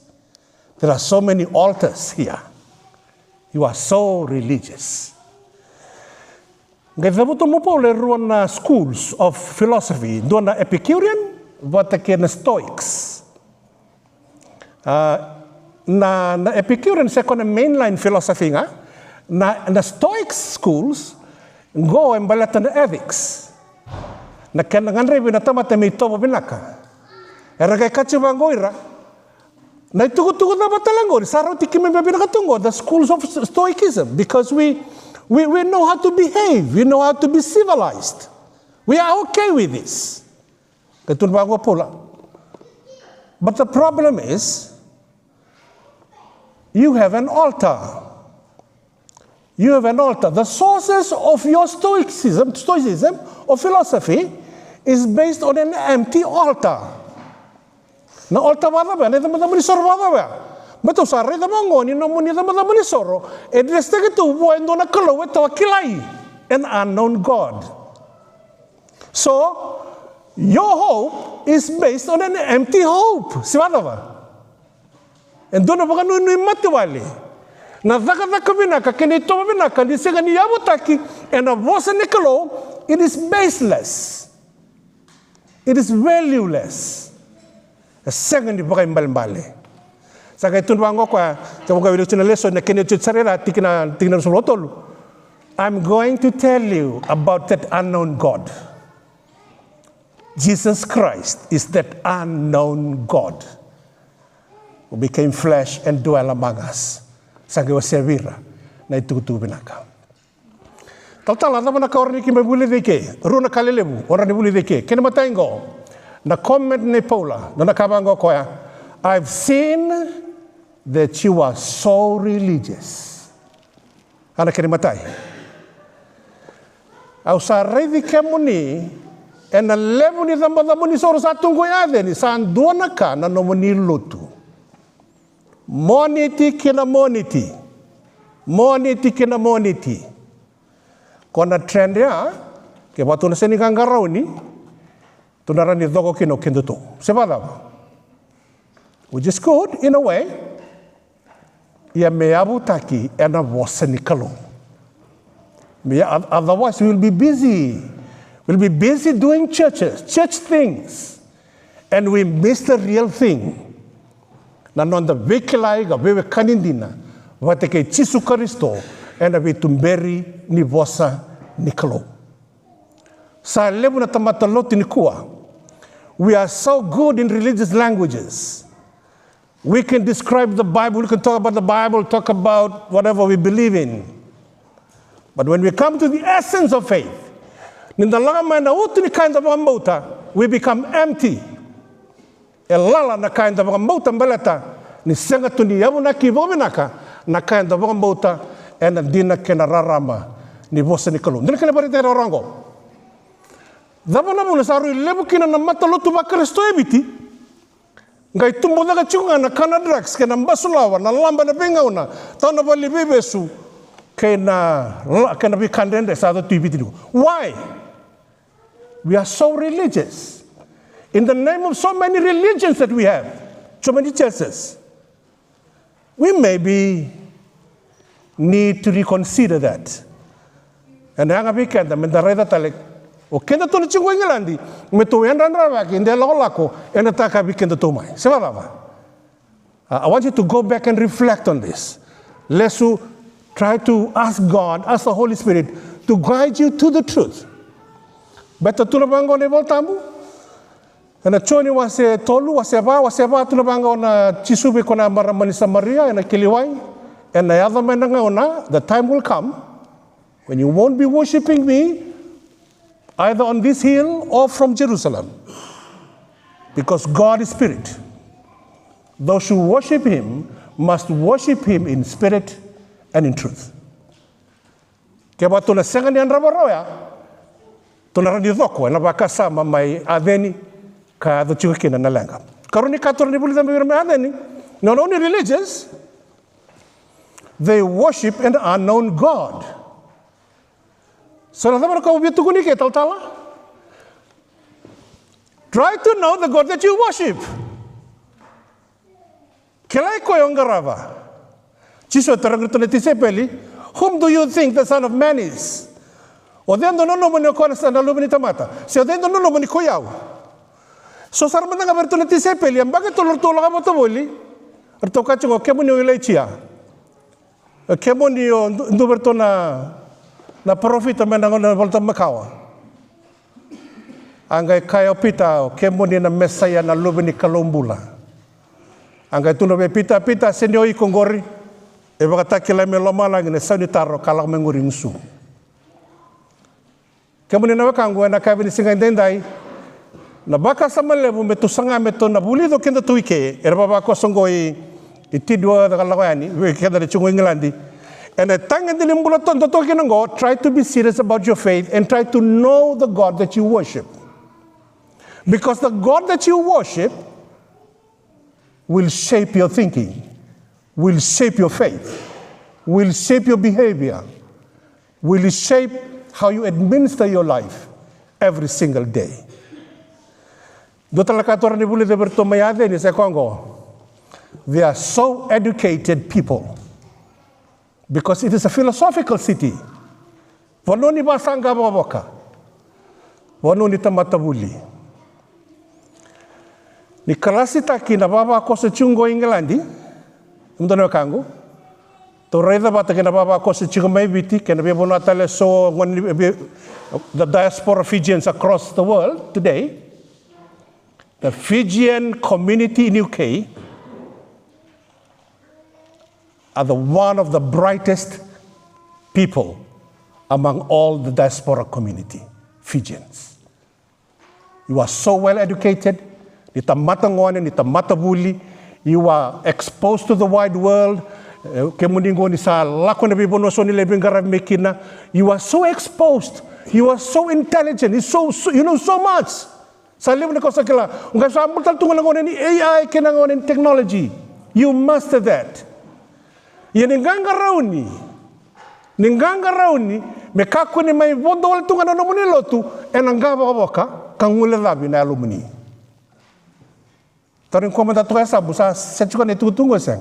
There are so many altars here. You are so religious. Gaysabuto mo po leruan na schools of philosophy. Doon na Epicurean, vata na Stoics. Na Epicurean sa ko na mainline philosophy nga, Na Stoic schools, go and balatan ethics. Na kenangan rebi na tamata may tobo binaka. Era kay kachibangoira. Na itugutugo na batalangori. Saraw tikime binakatungo. The schools of Stoicism. Because we know how to behave. We know how to be civilized. We are okay with this. But the problem is, you have an altar. You have an altar. The sources of your stoicism or philosophy is based on an empty altar. Na altar vada ba? Na tamada muni soro vada ba? Beto sa re tamangoni no muni tamada muni soro. E deste ke tu buendo na kalo eto kilai, an unknown God. So your hope is based on an empty hope. Si vada ba? And dono ba kanu ni matiwali. Na daka binaka kini to binaka di sega ni yabutaki and a vosa nikalo, it is baseless. It is valueless. A second di pakai mbali. Saka itu bango kwa tamu ka video channel lesson na kini tsarera tikina sulotolu. I'm going to tell you about that unknown God. Jesus Christ is that unknown God who became flesh and dwelt among us. Saka wa servira na itu binaka. Tautala na mana kaorni ki mebuli deke, runa kalelebu, ora ni buli deke. Kene mataingo na comment ne Paula, na nakabango koya. I've seen that you are so religious. Ana kene matai. Au sa revi kemuni ena levu ni zamuni soro satungo yade ni san duana ka na nomoni Lotu. Moniti kina moniti. Moniti kina moniti. Kona trend ya ke watu na seni kangarau ni tunara ni doko kino kindutu. Sebada. Which is good in a way. Ya meabu taki ena wasani kalo. Otherwise we will be busy. We'll be busy doing church things. And we miss the real thing. Na nonda vekilai ga bebe kanindina. Wateke Chisu Kristo ena vitumberi ni vosa nikalo. Sa lebu na tamata loti ni kua. We are so good in religious languages. We can describe the Bible, we can talk about the Bible, talk about whatever we believe in. But when we come to the essence of faith, we become empty. Elala na kainda mauta mbeleta ni senga tuni yabu na kivominaka na kainda mauta ena dina kena rarama ni vosa ni kalum. Dina kena barita rango. Daba na muna saru lebu kina na mata Lotu ba Kristo ebiti. Ngai tumbo daga chunga na kana drugs kena mbasulawa na lamba na bengauna. Tana bali bebesu kena bi kandende sa to ebiti. Why? We are so religious. In the name of so many religions that we have, so many churches, we maybe need to reconsider that. And hanga weekend, I'm in the Reda Talek. O kenda to chingo Englandi, me to yandra back in the lolako, and ataka weekend to my. I want you to go back and reflect on this. Let's try to ask God, ask the Holy Spirit to guide you to the truth. Better to the bango ne voltambu. Na choni wase tolu wase ba tuna banga ona chisube kona maramani Samaria na kiliwai and the other menanga ona the time will come when you won't be worshiping me either on this hill or from Jerusalem, because God is spirit. Those who worship him must worship him in spirit and in truth. Kaya tuna senga ni andrabaroya tuna rani dhoko na bakasa mamai adeni ka the chukina na langa. Karuni katorni bulita mbirme not only religious, they worship an unknown God. So try to know the God that you worship. Whom do you think the Son of Man is? So sarmana nga berto nati sepeli, ang bakit tulor-tulor ka mo to boli? Arto ka chungo kemo ni ulay chia. Kemo ni o nduberto na profita menangon na volta makawa. Angai kaya pita kemo ni na mesaya na lobe ni kalombula. Angai tuno be pita senyo I kongori. E baka takila me loma lagi ne sanitaro kalak menguri ngusu. Kemo ni na wakangu na kaya ni singa indendai. Na baka sama levu metu sanga metu na buli do kenda tuike. Era baba ko songoi I Tidworth kalawani we kenda de chungo Englandi. And at tang and the try to be serious about your faith and try to know the God that you worship. Because the God that you worship will shape your thinking, will shape your faith, will shape your behavior, will shape how you administer your life every single day. They are so educated people because it is a philosophical city. Vanoni basanga baboka. Vanoni tamatabuli. Ni kalasita kina baba ko sa chungo Englandi. Umdono kango. To reda bata kina baba ko sa chungo may biti kina be bonatale so the diaspora Fijians across the world today. The Fijian community in UK are one of the brightest people among all the diaspora community, Fijians. You are so well educated, you are exposed to the wide world, you are so exposed, you are so intelligent, you know so much. Technology, you master that. Ninganga rauni me kakuni mai vondo wal tunga no muni lotu enangaba boka kangule labi na alumni. Tarin komanda to esa busa setsuka ne tungo sen.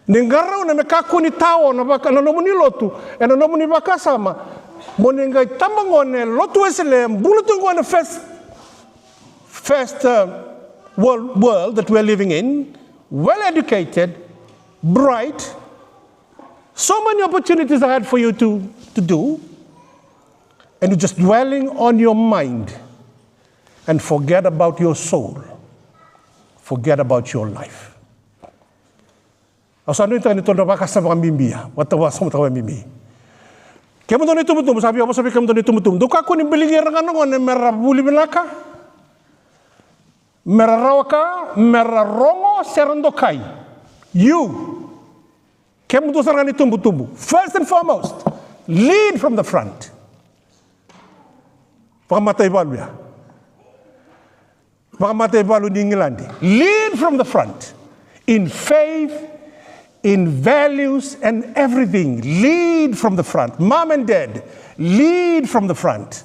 Ningara na me kakuni tawo no baka no muni lotu eno no muni baka sama. Moninga tamangone lotu esele bulutu ngone first world that we are living in, well educated, bright, so many opportunities ahead for you to do, and you're just dwelling on your mind and forget about your soul, forget about your life. Asano ito nito na baka sa mga mimbia, watawa sa mga mimbi. Kaya mo doon ito sabi ako sabi kaya mo doon ito duka ko ni bilingi rangan ngo ne merabuli binaka, merarawaka, merarongo serandokai. You, first and foremost, lead from the front. Lead from the front in faith, in values, and everything. Lead from the front. Mom and dad, lead from the front.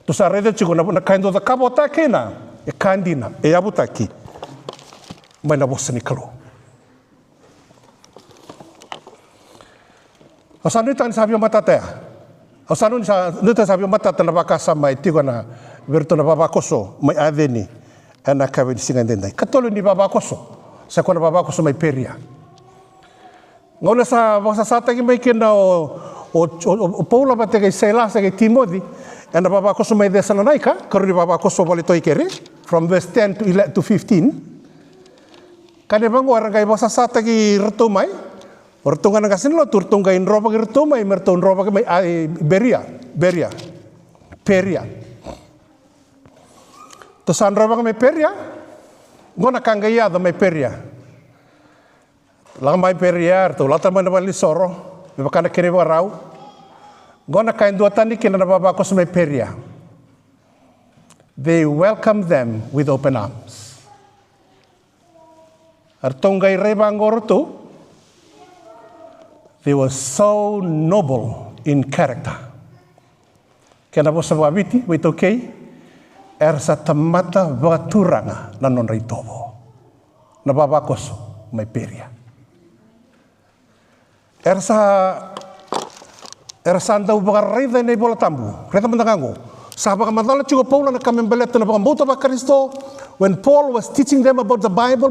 To sa rede chigo na kaindo da kabota kena e kandina e abutaki mai na bosa ni kalo. Asano tan sabi matatea. Asano sa nuta sabi matata na bakasa mai tigo na verto na babakoso mai adeni ana kabe singa ndendai. Katolo ni babakoso sa kona babakoso mai peria. Ngona sa bosa sata ki mai kena o Paula batega Silas ke Timothy. And the Baba Koso may Thessalonica, Kori Baba Koso Volitoikere, from verse 10 to 15. Kanebang warangay basa satagi retumay, ortunga ng kasinlo, turtunga in roba retumay, merton roba may Beria. To san roba may Peria, gona kangayado may Peria. Lang may Peria, to lata man naman lisoro, may baka nakiriwa raw. Gona kain dua tani kina nababa ko sa may peria. They welcomed them with open arms. Artongay reba ngoroto, they were so noble in character. Kaya po sa wabiti, wait okay, ersa tamata baturanga na non ritobo. Nababa ko sa may peria. Era sanda ubaka rida nei bola tambu. Reda mandangango. Sahabat madala chugo Paul na kamembelet na baka mbuta ba Kristo. When Paul was teaching them about the Bible,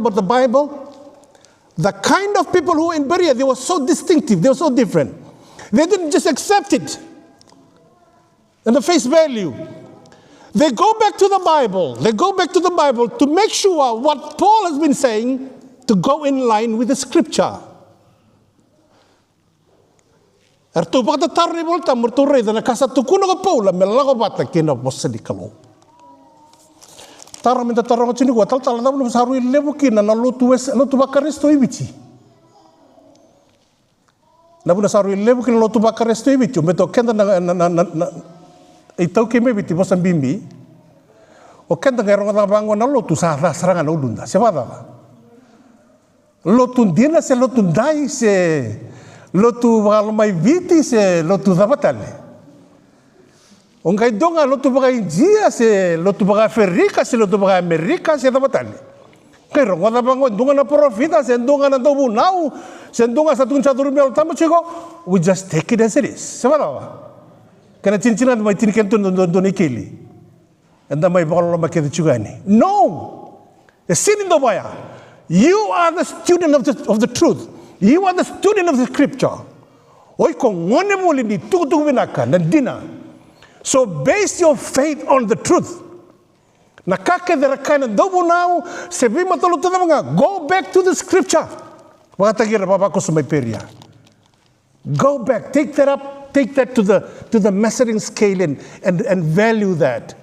The kind of people who were in Berea, they were so distinctive, they were so different. They didn't just accept it and the face value. They go back to the Bible. They go back to the Bible to make sure what Paul has been saying to go in line with the scripture. Ertu baka tarni volta murturei dana kasa tukuna ko Paula melago bata kina posedi kalau. Tara minta tara ngocini gua tal tal belum saru levu kina na Lotu bakaristo ibici. Na buna saru levu kina Lotu bakaristo ibici. Meto kenda na itau kime biti bosan bimbi. O kenda ngerong na bango na Lotu serangan ulunda. Siapa dah? Lotu dina se Lotu dai se Lotu mai viti se Lotu veitalatala. Ongai donga Lotu India se Lotu Afrika se Lotu Amerika se veitalatala. Kai rongo da bango donga na profita se donga na dobu nau se donga satu mel tamu chego. We just take it as it is. Sebab kana cincin mai tin kentun don ikeli. Anda mai bakal makai chugani. No. The sin in the way. You are the student of the truth. You are the student of the scripture. Oi ko ngone muli ni tuku binaka na dina. So base your faith on the truth. Na kake derakana dobu now se vi matolo to mga go back to the scripture. Watagira baba ko sumay peria. Go back, take that up, take that to the measuring scale and value that.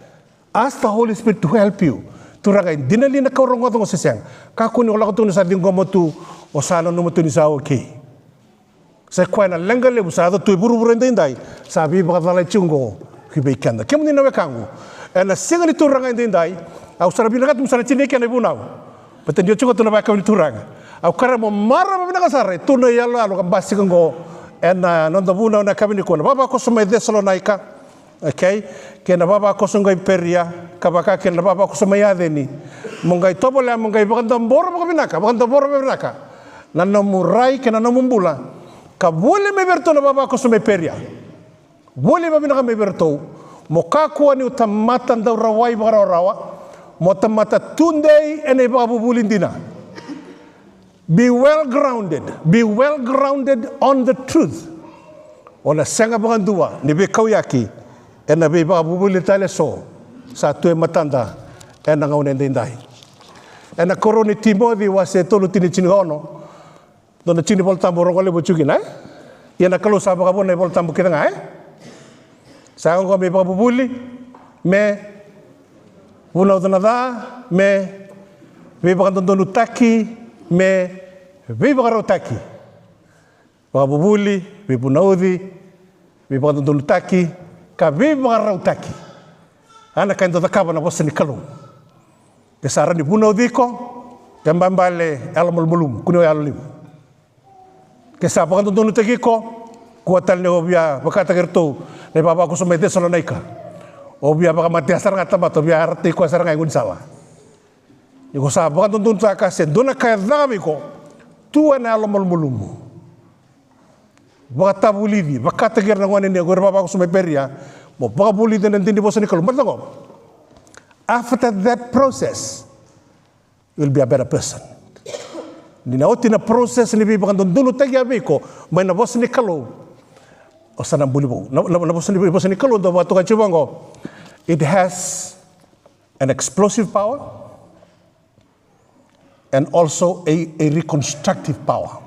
Ask the Holy Spirit to help you. Turagai dinali na kaurongo to sesang. Kakuni wala ko tunu sa dinggo mo tu o sana no mo tu ni sa okay. Sa kwa na lenga le busado tu buru ndai sabi bakala chungo kibekanda. Kemu ni na wekangu. Na singa ni turanga ndai au sarabi na katum sana chine kana bunau. Patan dio chungo tu na ba ka ni turanga. Au kara mo mara mo na kasare tu na yalo alo ka basi ngo na no da bunau na kabini ko na baba ko sumai Thessalonica. Okay, kena baba ko sungai peria kabaka kena baba ko sumai adeni. Mongai tobole mongai bakanda boro binaka. Na no murai kena no mumbula. Ka bole me berto na baba ko sumai peria. Bole ba binaka me berto. Mokaku ni utamata ndau rawai rawa. Motamata tunday ene babu bulindina. Be well grounded on the truth. Ona senga bangandua ni be kauyaki. Ena be babu bulitale so sa tue matanda ena ngaune ndai. Ena koroni Timothy wase tolu tini chingono. Dona chini voltambo rongole buchugina. Ena kalau saba kabone voltambo kita ngai. Sa ngo me babu buli me una donada me be bagandonu taki me be bagarotaki. Babu buli be bunaudi be bagandonu taki ka be bagarotaki. Ana kain da kaba na bosni kalum. Ke sara ni bunaudi ko kambambale alamul mulum kuno yalim. Ke sa bagandonu taki ko kuatal ne obia bakata gerto ne baba ko sumai Thessalonica. Obia baka mati asar ngata mato bia arti ko asar ngai gunsala. Iko sa bagandonu taka se dona kaya dami ko tu ana alamul mulum. Bakata bulivi bakata gerna ngone ne gor baba ko sumai peria mo baka buli den ndindi bosani kalum matako. After that process you will be a better person. Nina otina process ni bi bagandonu tagi abiko mai na bosani kalum. Osana bulibo na bosani kalum do watu ka chubango. It has an explosive power and also a reconstructive power.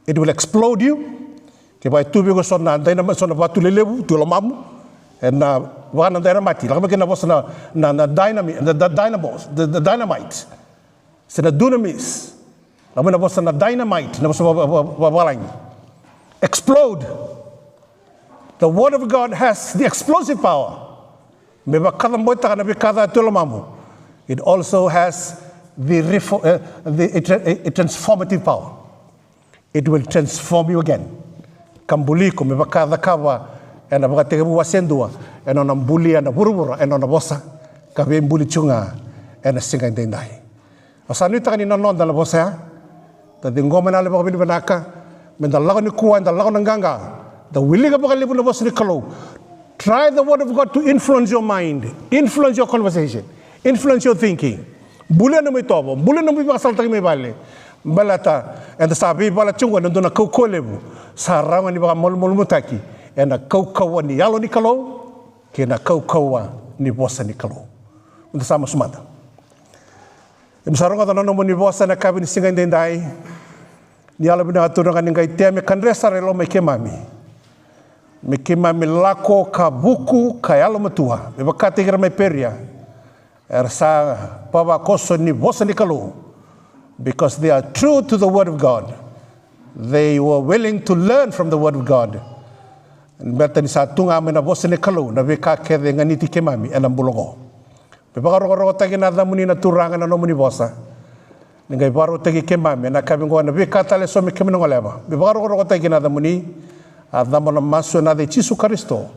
It will explode you. Kebai tu bigo sona dynamite sona batu lelebu tu lamamu and wana dynamite. Laka makina bosna na dynamite the dynamite. Sena dunamis. Laka bosna dynamite na bosna babalang. Explode. The word of God has the explosive power. It also has the transformative power. It will transform you again. Kambuliko me bakada kawa ena bakatege wasendua ena onambuli ena burubura ena onabosa kabe mbuli chunga ena singa ndendai. Asani takani nonda la bosa ta dingoma na le bakabini banaka mendalaga ni kuwa ndalaga nganga. The willing of God. Try the word of God to influence your mind, influence your conversation, influence your thinking. Bulan na may tobo, bulan na may pasal tayo may bali. balata and the sabi bala chunga nanduna Koko Levu saranga ni baka mol mutaki and a kaukawa ni yalo ni kalau ke na kaukawa ni vosa ni kalau unda sama sumata saranga tanano mo ni vosa na kabi ni singa ndendai ni yalo bina aturanga ni ngai teme kandresa relo me kemami lako ka buku ka yalo matua me bakate gira me peria ersa pava koso ni vosa ni kalau because they are true to the word of God. They were willing to learn from the word of God. And bertani sa tunga me na vosa ni kalau na veka kede nganiti kemami elam bulogo. Bebaro tagi na damuni na turanga na nomuni vosa. Ngai baro tagi kemami na kabingo na veka tale so me kemino leva. Bebaro tagi na damuni adamona maso na de Jesu Kristo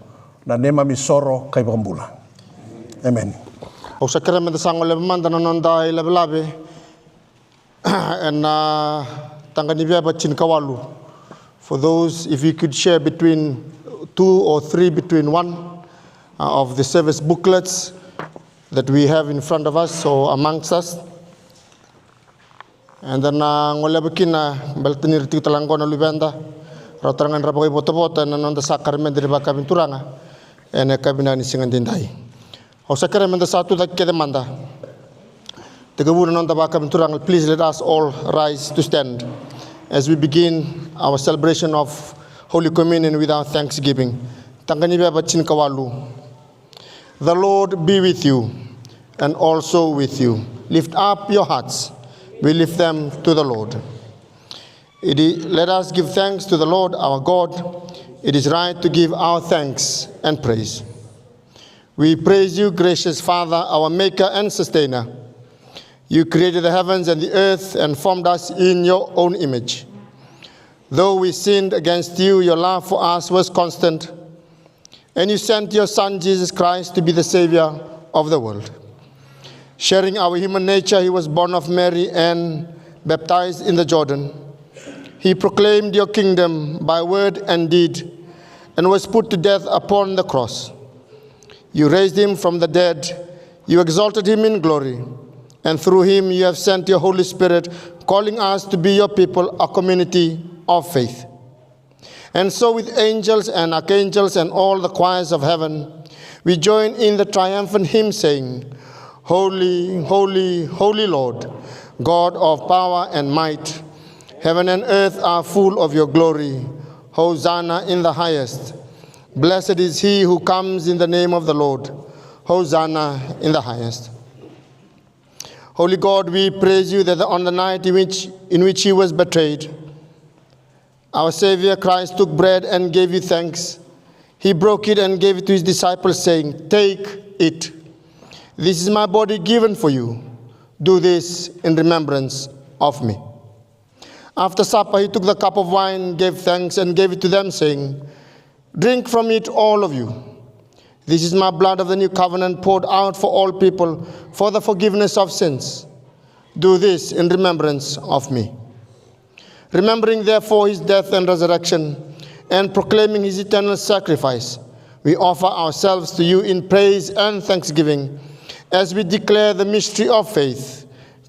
na nema misoro kai bambula. Amen. O sakere me sango le manda na nonda ile blabe. And tangani bia bachin kawalu. For those, if you could share between 2 or 3 between one of the service booklets that we have in front of us or amongst us. And then ngole bakina baltani riti talango na lubenda rotarangan rapoy bota na nonda sakarmen diri baka binturanga ene kabina ni singandindai. O sakarmen da satu dak kedemanda. Please let us all rise to stand as we begin our celebration of Holy Communion with our thanksgiving. The Lord be with you and also with you. Lift up your hearts. We lift them to the Lord. Let us give thanks to the Lord our God. It is right to give our thanks and praise. We praise you, gracious Father, our Maker and Sustainer. You created the heavens and the earth and formed us in your own image. Though we sinned against you, your love for us was constant, and you sent your Son, Jesus Christ, to be the Savior of the world. Sharing our human nature, he was born of Mary and baptized in the Jordan. He proclaimed your kingdom by word and deed and was put to death upon the cross. You raised him from the dead. You exalted him in glory. And through him you have sent your Holy Spirit, calling us to be your people, a community of faith. And so with angels and archangels and all the choirs of heaven, we join in the triumphant hymn saying, Holy, holy, holy Lord, God of power and might, heaven and earth are full of your glory. Hosanna in the highest. Blessed is he who comes in the name of the Lord. Hosanna in the highest. Holy God, we praise you that on the night in which he was betrayed, our Savior Christ took bread and gave you thanks. He broke it and gave it to his disciples, saying, Take it. This is my body given for you. Do this in remembrance of me. After supper, he took the cup of wine, gave thanks, and gave it to them, saying, Drink from it, all of you. This is my blood of the new covenant poured out for all people for the forgiveness of sins. Do this in remembrance of me. Remembering therefore his death and resurrection and proclaiming his eternal sacrifice, we offer ourselves to you in praise and thanksgiving as we declare the mystery of faith.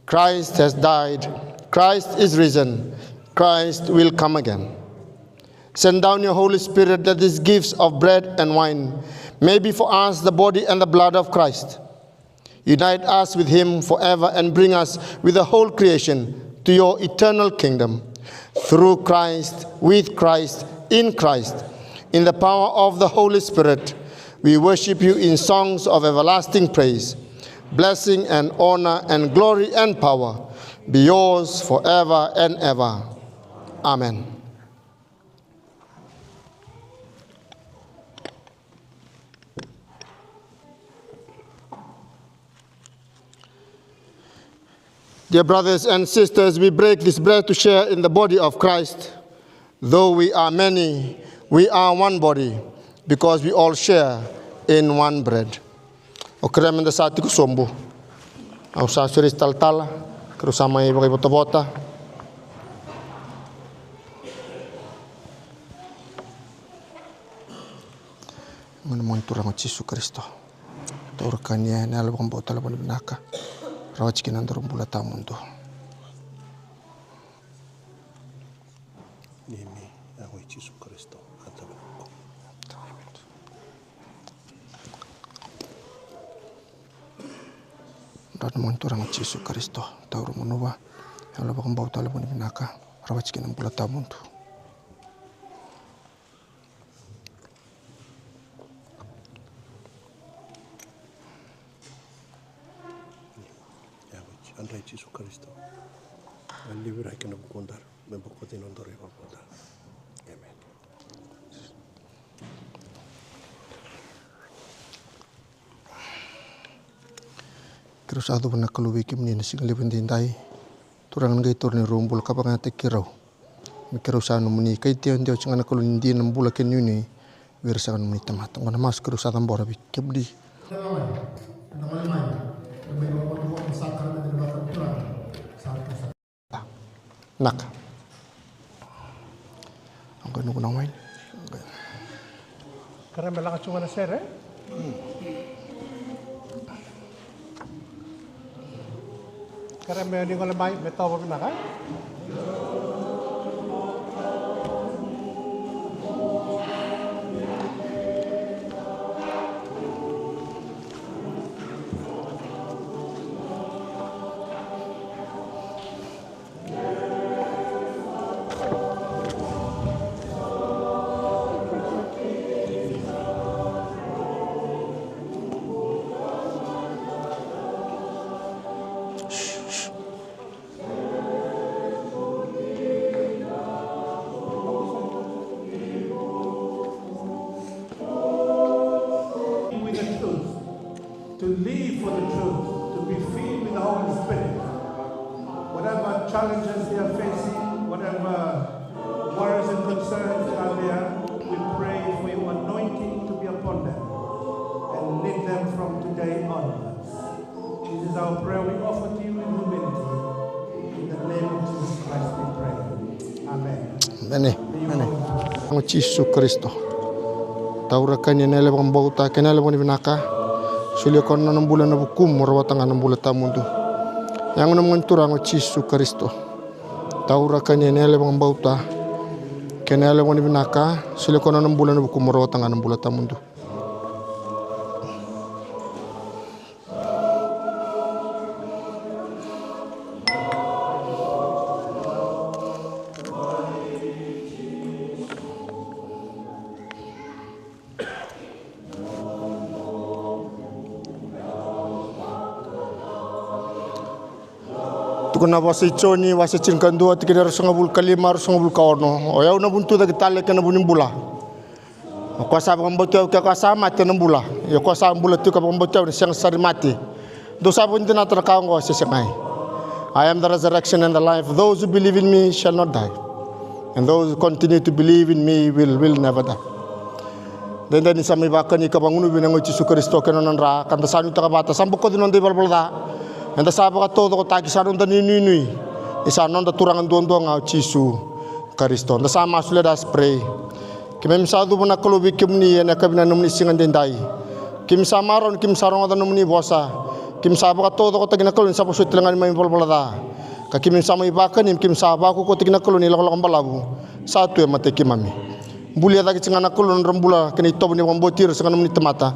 Christ has died. Christ is risen. Christ will come again. Send down your Holy Spirit that these gifts of bread and wine may be for us the body and the blood of Christ. Unite us with him forever and bring us with the whole creation to your eternal kingdom. Through Christ, with Christ, in the power of the Holy Spirit, we worship you in songs of everlasting praise. Blessing and honor and glory and power be yours forever and ever. Amen. Dear brothers and sisters, we break this bread to share in the body of Christ. Though we are many, we are one body because we all share in one bread. O krem da sati ku sombo. Au sa suri veitalatala, kru sama i bagi bota-bota. Menemui turang Yesus Kristo. Turkania na album bota la bonaka. Rawat kinan dorong bulata mundo. Rana Monturang Jesu Kristo, Tauru Monova, yang lebih kembau tali pun binaka, rawat sekian bulan tahun tu. Andai Jesu Kristo, libera que no contar, me poco de no dorre va contar. Amen. Terus adu pernah keluar kim ni nasi kali pendindai, turangan gay turun rumbul kapang ate kirau, mikirau sana muni kay tiang dia cengan keluar indi nambula ken yuni, wirsakan muni tamat, mana mas kerus adam bora bikim di. Nak, angkat nunggu namai. Karena melaka cuma na sere. Karena melani ngolah mai betau apa nak? To live for the truth, to be filled with the Holy Spirit. Whatever challenges they are facing, whatever worries and concerns that are there, we pray for your anointing to be upon them and lead them from today onwards. This is our prayer we offer to you in humility. In the name of Jesus Christ we pray. Amen. Amen. Ang Jesu Kristo. Taura kanya nela bang bauta kenala bang binaka. Sulia kona ng bulan na bukum marawatangan ng bulan tamundo. Yang naman turang Jesu Kristo. Taura kanya nela bang bauta kenala bang binaka. Sulia kona ng bulan na bukum marawatangan ng bulan tamundo. Tukuna wasi choni wasi cinkan dua tiga ratus ngabul kalima ratus ngabul kaorno. Oyau na buntu dah kita lek na bunimbula. Kuasa pembocau ke kuasa mati nembula. Ya kuasa ambula tu ke pembocau ni siang sari mati. Dosa pun tidak terkau ngau sesengai. I am the resurrection and the life. Those who believe in me shall not die, and those who continue to believe in me will never die. Dan ni sami bakan ni kabangunu binang Yesus Kristus kenanan ra kan tasanu ta kabata sampo ko dinon di balbalda. Anda sahaja todo ko taki sanon dan ini isanon da turangan doang Yesus Kristus. Anda sama sudah dah spray. Kami misal tu pun nak keluar bikin ni, nak kami nak nomni singan dendai. Kami samaron ada nomni bosa. Kami sahaja todo ko taki nak keluar sahaja sudah telangan main balbalada. Kami sama ibakan ni kami sahaja ko taki nak keluar ni lakukan balabu. Satu yang mati kami. Bulia taki singan nak keluar rembula kini top ni membotir singan nomni temata.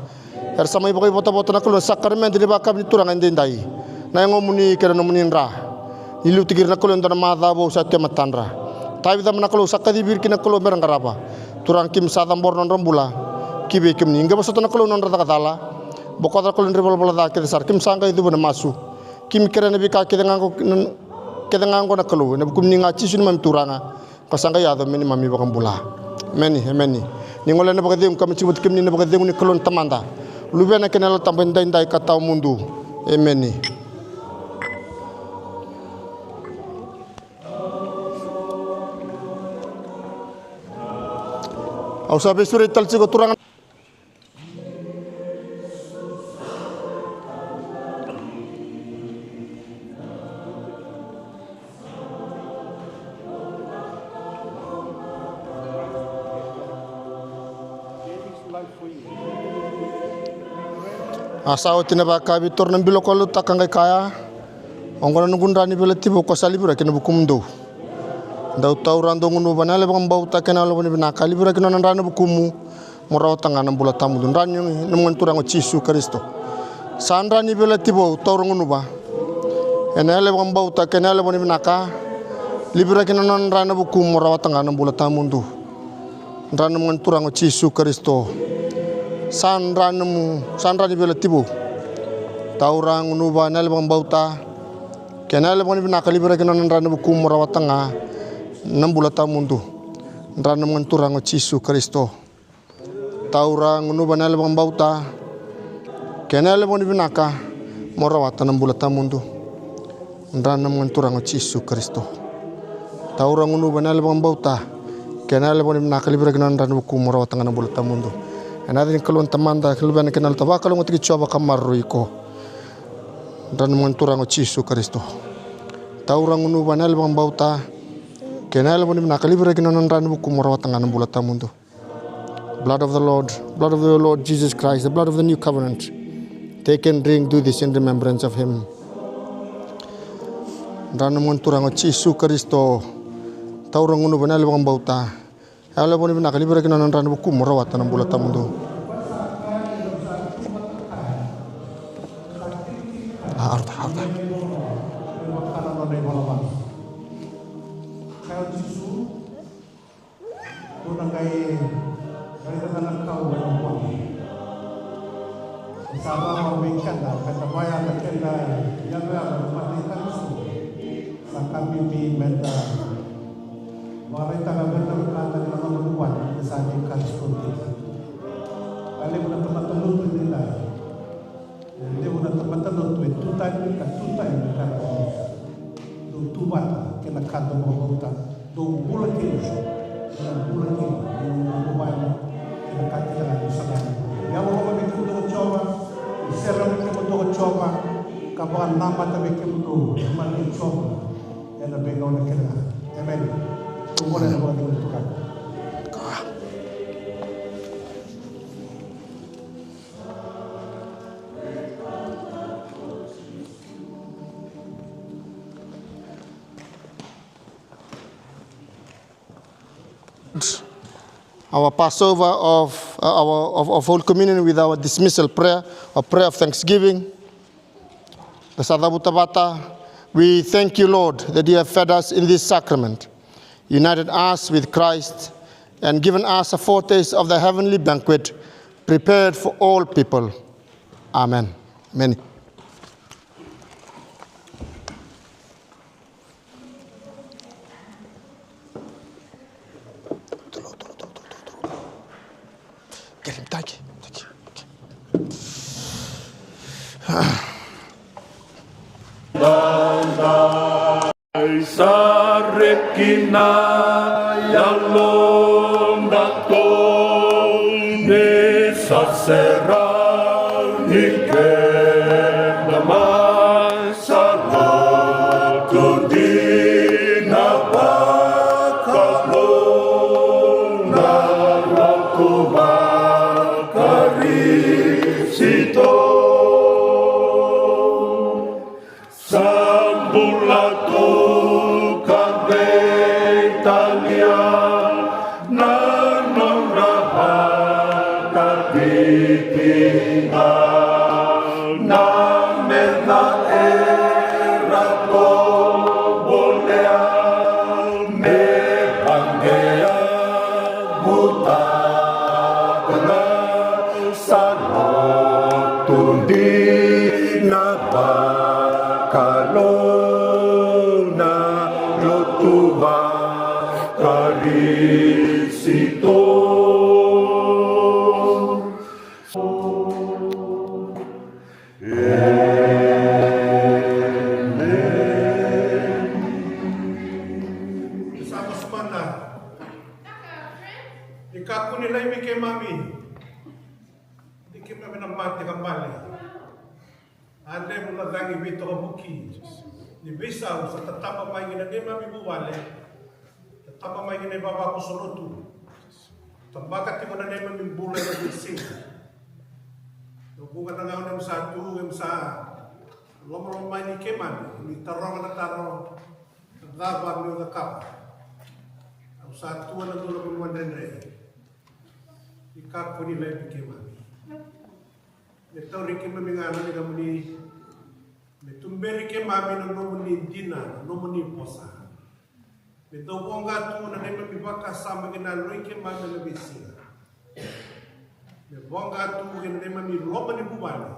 Sama ibakai bota nak keluar sakarmen di bakam ni turangan dendai. Na yang omuni kena nomuni ra ilu tigir na kulo ndana mada bo sa tema tanra tabi da manakolo sakadi bir kina kulo merang karaba turang kim sadam bornon rambula kibe kim ninga bo sotana kulo non ra katala bokota kulo ndribol bola ke sar kim sanga itu bana masu kim kera nabi ka kedangango na kulo na kum ninga cisun mam turanga pasanga ya do mini mami bakam bula meni ningola na bakadem kam cibut kim ni na bakadem ni kulo tamanda lubena kenal tamben dai kata mundu emeni. Aku sampai suri talci ko turangan. Asau tinaba kabi tornam bilokolo takangai kaya. Ongkono nungundani belati buko salibura kena bukum do. Dau tau randong unu banale bang bau tak kenal bani binaka libura kena nandana bukumu moraw tangan bulat tamu dun ranyo nemen turang Yesus Kristo Sandra ni bela tibo taurung nuba. Enele bambau ta kenele boni binaka. Libera kinanon rana buku morawatanga na bulata mundu. Rana menturang Yesus Kristo. Sandra ni bela tibo. Taurang nuba nele bambau ta kenele boni binaka libera kinanon rana buku morawatanga na bulata mundu. Rana menturang Yesus Kristo. Taurang nuba nele bambau ta kenele boni binaka morawatan na bulata mundu. Rana menturang Yesus Kristo. Taurang unu banal bambau ta kenal boni nak libera kenan ran buku morawatan na bulata mundu. Another kalon tamanda kalban kenal tawa kalon ngoti coba kamaru iko. Dan menturang Yesus Kristo. Taurang unu banal bambau ta kenal boni nak libera kenan ran buku morawatan na bulata mundu. Blood of the Lord Jesus Christ, the blood of the new covenant. Take and drink, do this in remembrance of him. Dan menturang Yesus Kristo. Taurang unu banal bambau ta ala boni nak libera kenan ran buku morawatan na bulata mundu. Arta. Warita ka betul kata ng mga luwan sa ating kariskonti. Alam mo na tumatulog nila. Hindi mo na tumatulog tutay ka do vata kinakado mo bauta do bulaki yung luwan kinakakita sa kanya. Yaw mo kami kudo chowa seram ko do chowa kaban nama tabi ko do mali chowa ena bengaw na kina. Amen. Our Passover of whole communion with our dismissal prayer, a prayer of thanksgiving. The Sadhabutabata, we thank you, Lord, that you have fed us in this sacrament, united us with Christ, and given us a foretaste of the heavenly banquet prepared for all people. Amen. Amen. Get him, take it. Sarekina yalonda ne sasera nike namasalo tudina bakalo na rakubakari sito sambulato Ni bisa sa tatapa mai ngina nema mi buwale tatapa mai ngina baba ko Lotu tambaka ti mo na nema mi bulay na bisi no bunga na ngaon sa tu sa lomro mai ni keman ni tarong na taro daba mi da kap au sa tu na dulo ko mo ndendre ikap ko ni le keman Nitau rike mamingana ni gamuni. Nitumberi ke mami no nomuni dina, nomuni posa. Nitau bonga tu na nema bibaka sama gina loike mami na bisia. Me bonga tu gina nema mi loba ni bubani.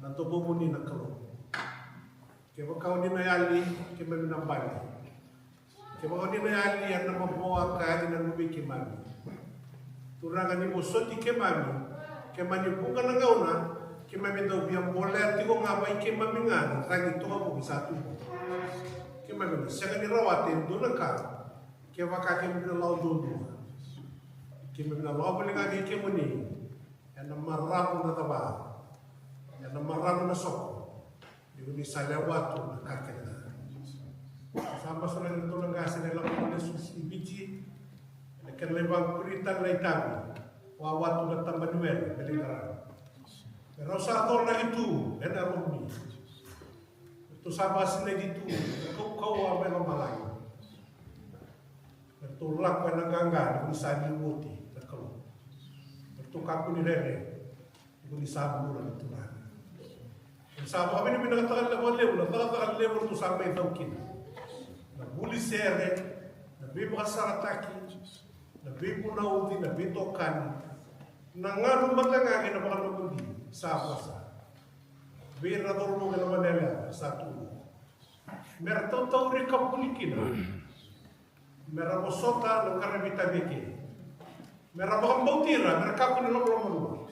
Nanto bomuni na kalo. Ke bakau ni na yali ke mami na bani. Ke bakau ni na yali yang nama boa ka ni na nubi ke mami. Turanga ni bosoti ke mami. Ke mani bunga na ngauna. Ke mami tau biang boleh tiko ngapai ke mami ngana. Rangi toka po bisatu. Ke mami na siya ni rawate doon ka. Ke baka ke mami na lau doon. Ke mami na lau paling agi ke muni. Yan na maramo na taba. Yan na maramo na soko. Di ko ni salawatu na kakit na. Sama sa lang ito lang kasi nila ko na susibici. Nakalibang kuritan na itami. Wawatu na tambanuel. Balikarang. Pero sa ato na itu, dan arumi. Ito sama sila gitu, kau apa yang malay. Bertolak pa nagangga, kung isa ni Wuti, nakalo. Bertukak ko ni Rere, kung isa mo lang ito na. Sama kami ni pinakatakan Levu, nakatakan Levu ito sama itaw kin. Nabuli sere, nabi makasarataki, nabi punauti, nabi tokan. Nanganong matangagin na baka namundi. Sa Bira tolong na Manila satu. Merto tau rika pulikin. Mera mosota no karabita beke. Mera bautira, mereka pun lomlo.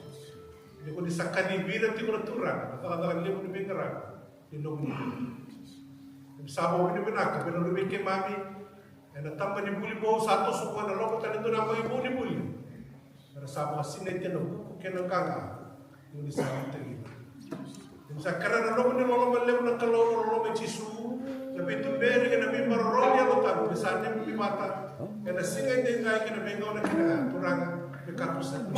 Di ko disakani bira ti ko turang, kala lebo ni bengara. Indong ni. Sabo ni benaka, pero ni beke mami. Na tamba ni buli bo satu suko na loko tan ito na mo ibu ni buli. Mera sabo sinete no buku kenang kanga. Yung isa ang tingin. Yung sa karana no ni lolo malem na kaloro lolo chisu, tapi tumberi na mi marroni ang utang, bisa ni mi vata. Kaya singa hindi nga kina bengaw na kina turang bekapusan.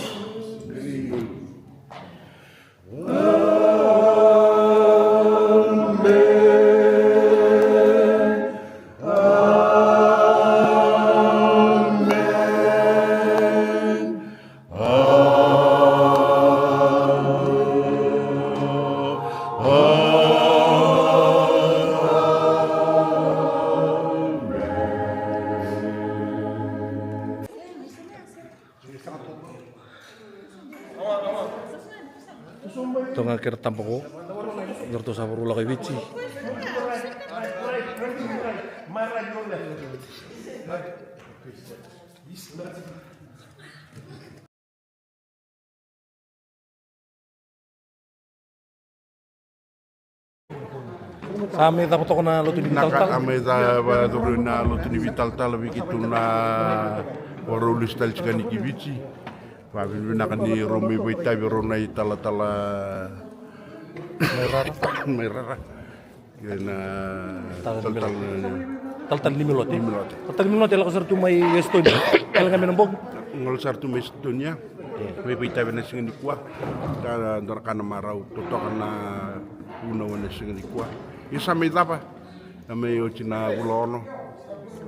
Tonga kira tampako ngerto sabarula kay bici. Same ta ko na Lotu ni vital. Ame da ba do na Lotu ni vital bikitu na warulis tal chikani kibici. Pabin binakan ni Romi Boita Birona veitalatala merah. Kena tal ni milot. Tal ni milot ela kasar tu mai Estonia. Ela kami nambog. Ngol sartu mai Estonia. We Boita bena sing ni kuah. Ta dorkan marau totokan na una wana sing ni kuah. Isa mai dapa. Ame o Cina bulono.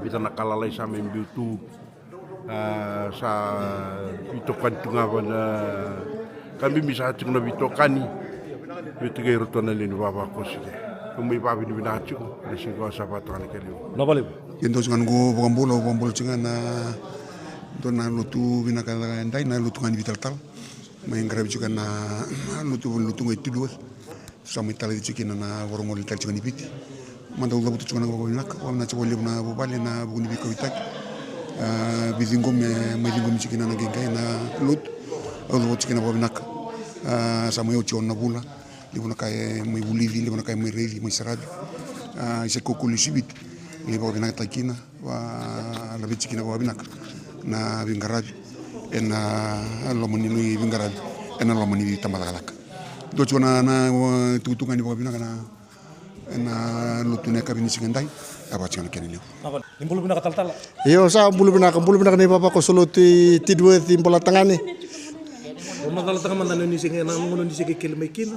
Bisa nakalalai sama imbiutu. Sa bitokan tunga pada kami bisa cuma bitokani itu gaya rutona lini bapa kosi kami papi di binacu di sini kau sahabat kan kaliu. Napa lep? Kento jangan go bambol jangan na dona Lotu binakala endai na Lotu kan vital main grab juga na Lotu ngai Tidworth sama itali cikin na warung tal jangan ipiti manda ulah butuh jangan go binak warna coba lihat na bobale na buguni biko vitak bizingom cikina na gengai na Lotu ulah cikina bobinak sama yo cion na bula libuna kai mai bulivi libuna kai mai revi mai sarabi ise kokuli sibit libo binak takina wa la cikina bobinak na bingarabi ena lomoni ni bingarabi ena lomoni tambalak do ciona na tutungan di bobinak na Lotu ne kabini sikendai apa cion kenilio Nimbulu bina katal-tal. Iyo sa bulu bina ni papa ko solo ti Tidworth ti bola tangani. Uma kala tanga mandan ni singa na ngono ni singa kelmekin.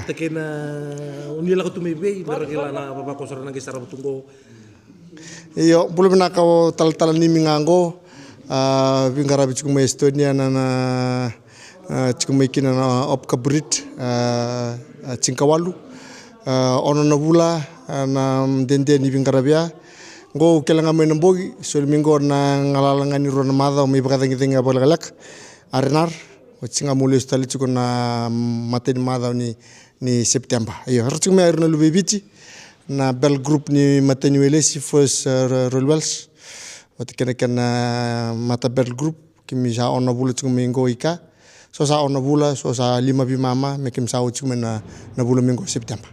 Tekena unila ko tumebe barakila na papa ko soro nang isara tunggo. Iyo bulu bina ko tal-tal ni mingango bingara bicu Estonia na Tikumaikina na opkabrit Cinkawalu ono na vula na dende ni vingarabia go kelanga mai nambogi so mingo na ngalalanga ni rona mada o mai bakatangi tenga balagalak arenar o tinga mule stali tiko na mateni mada ni September ayo hartsing mai arna lubebiti na bel group ni mateni welesi first rolwells o tikena mata bel group kimi sa ona vula tiko mingo ika so sa ona vula so sa 5 bimama me kim sa o tiko na vula mingo September.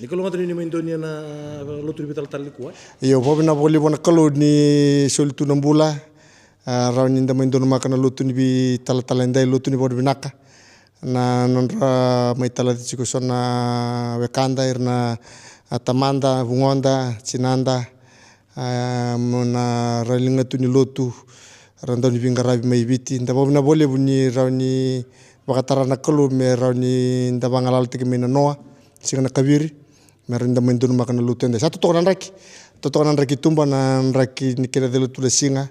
Ni kalau ngatri ni Indonesia na Lotu veitalatala kuat. Iyo bobi na boli bona kalau ni solitu nambula raun inda Indonesia makana Lotu ni veitalatala indai Lotu ni bobi naka na nonra veitalatala chiko sona wekanda irna tamanda bungonda cinanda na ralinga tu ni Lotu randoni vingarabi mai viti inda bobi na boli bunyi rauni bakatarana kalau me rauni inda bangalal tiki mina noa singana kaviri merinda mendunu makana Lotu ende satu tokonan raki tumba na raki nikira de Lotu lesinga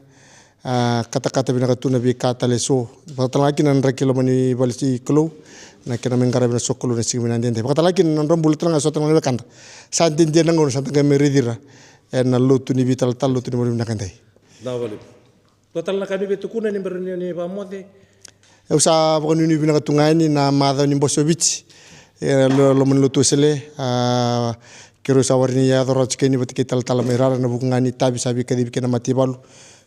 kata-kata bina katuna bi kata leso bakata lagi nan raki lomani balisi kelo na kena mengara bina sokolo na singa bina dende bakata lagi nan rombul tanga sotang na bekanda sa dende nangon sa tanga meridira na Lotu ni veitalatala Lotu ni mo bina kandai da wale total na kami betu kuna ni berni ni pamote usa bakoni ni bina katungani na mada ni bosovici lo Lotu sele kero sawarni ya doro chikeni batike tal merara na bukungani tabi sabi kadi bikena mati balu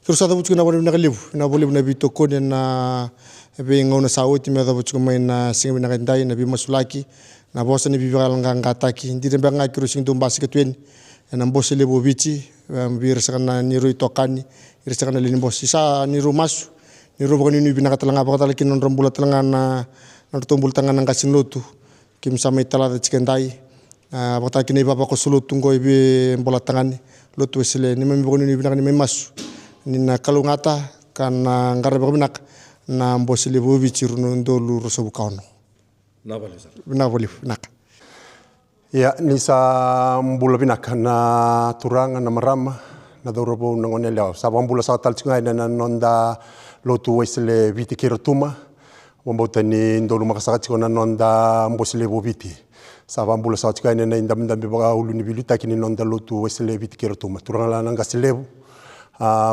kero sa tabuchku na na levu na boleh na bitoko na be ngona sauti me da buchku mai na singa na kandai na bi masulaki na bosa ni bival ngataki ndi dembe nga kero sing dombasi ketwen na bosa levu bici bir sakana niru itokani ir sakana lini bosi sa niru masu niru bakoni ni binaka talanga bakata laki non rombula talanga na tombul tangan nang kasin Lotu kim sama italada cikendai bakta kini bapa ko sulu tunggo ibi bola tangani Lotu esele ni memi bokoni ni binaka ni memas ni na kalungata kana ngara binak na mbosile bobi ciruno ndolu rosobu kauno na bali sa na bali nak ya ni sa mbula binak na turanga na marama na dorobo ngone leo sa mbula sa talcinga na nonda Lotu esele viti kirotuma Wambotani ndolu makasakati kona nonda mbosile bobiti. Sava mbula sa chika ina inda mdambe baga ulu ni biluta kini nonda Lotu wesile biti kero tuma. Turangala nanga silebu,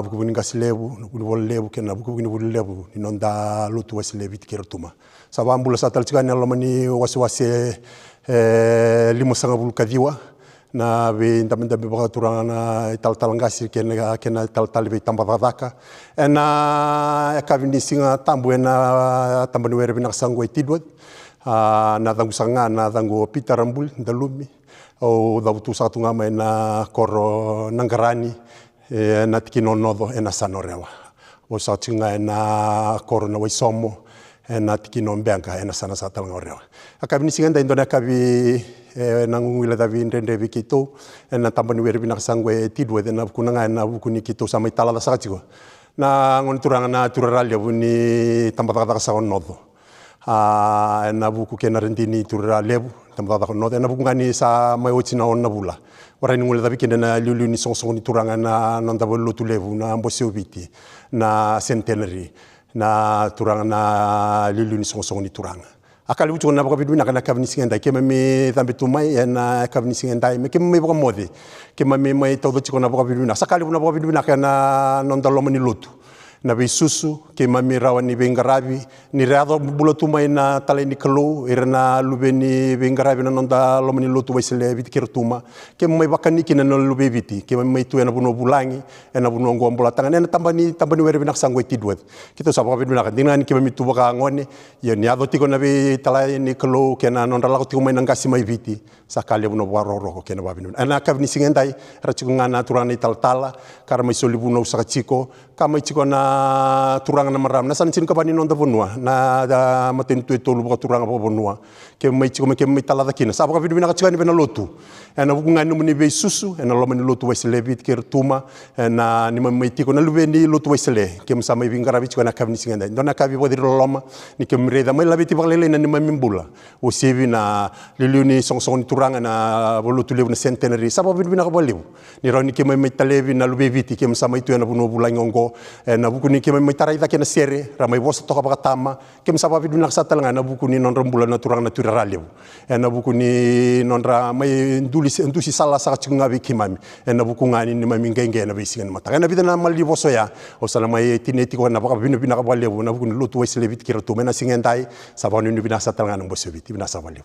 buku bini silebu, buku bol lebu kena buku bini bol lebu ni nonda Lotu wesile biti kero tuma. Sava mbula sa tal chika ina lomani wasi limo sanga bulu kadiwa. Na be ndambe baga turangana italtalangasi kena italtali be tambavavaka. Na kavini singa tambu na tambani were bina sango Tidworth na dangu sanga na dangu Peter Rambul dalumi o davutu satunga mai na koro nangarani na tikino nodo na sanorewa o satunga na koro na waisomo na tikino mbenga na sana satalanga orewa akavini singa ndona kavi nangungwila davi ndende vikito na tambani were bina sango Tidworth na kunanga na bukuni kito sama italala sakatiko na ngon turanga na Tuirara Levu ni tambataka sa nodo na buku kena rendini Tuirara Levu tambataka nodo na buku ngani sa mai ochina on nabula warani ngule dabi kena na lulu ni song ni turanga na nonda Lotu Levu na mbosiobiti na centenary na turanga na lulu ni song ni turanga akali ucho na bakabidu na kana kavni singa ndai kema me tambe tumai na kavni singa ndai me kema me bokamode kema me mai todo chiko na bakabidu na sakali na bakabidu na kana nonda lomani Lotu na besusu kema me rawani bengarabi ni rado bula tumai na tale ni kalo irna lubeni bengarabi na nonda lomani Lotu waisele biti kertuma kema me bakani kina no lube biti kema me tu na buno bulangi na buno ngombola tanga na tambani were binak sango Tidworth kita sa bakabidu na dingan kema me tu baka ngone ya ni ado tiko na be talai ni kalo kena non rala ko mai nangasi mai viti sakali buno waroro kena babinu ana kavni singendai rachiku ngana turana italtala kara mai soli buno sakachiko kama chiko na turanga na maram na san chin kabani non da bonua na da maten tu tolu bo turanga bo bonua ke mai chiko ke mai talada kina sa baka bina kachika ni bena Lotu ana buku ngani muni be susu ana lomani Lotu waisele bit ker tuma na ni mai tiko na lubeni Lotu waisele ke msa mai vingara bichiko na kavni singendai dona kavi bo dir loma ni ke mreda mai labiti baklele na ni mai mimbula o sevi na liliuni song turanga na Lotu Levu na centenary saba bina ka boliu ni roni ke mai talevi na lube viti ke msa mai tu na buno bulangongo na buku ni ke mai tarai kena sere ra mai vosa toka bakatama ke msa babi dunak satalanga na buku ni non rambula na turang na Tuirara Levu na buku ni non ra mai endusi sala sa chinga bi kimami na buku ngani ni mami ngenge na bisinga mata na bidana mali voso ya o sala mai tineti ko na baka bina ka balevu na buku ni Lotu wesle bit kira tu mena singendai sa banu ni bina satalanga na boso bit bina sa balevu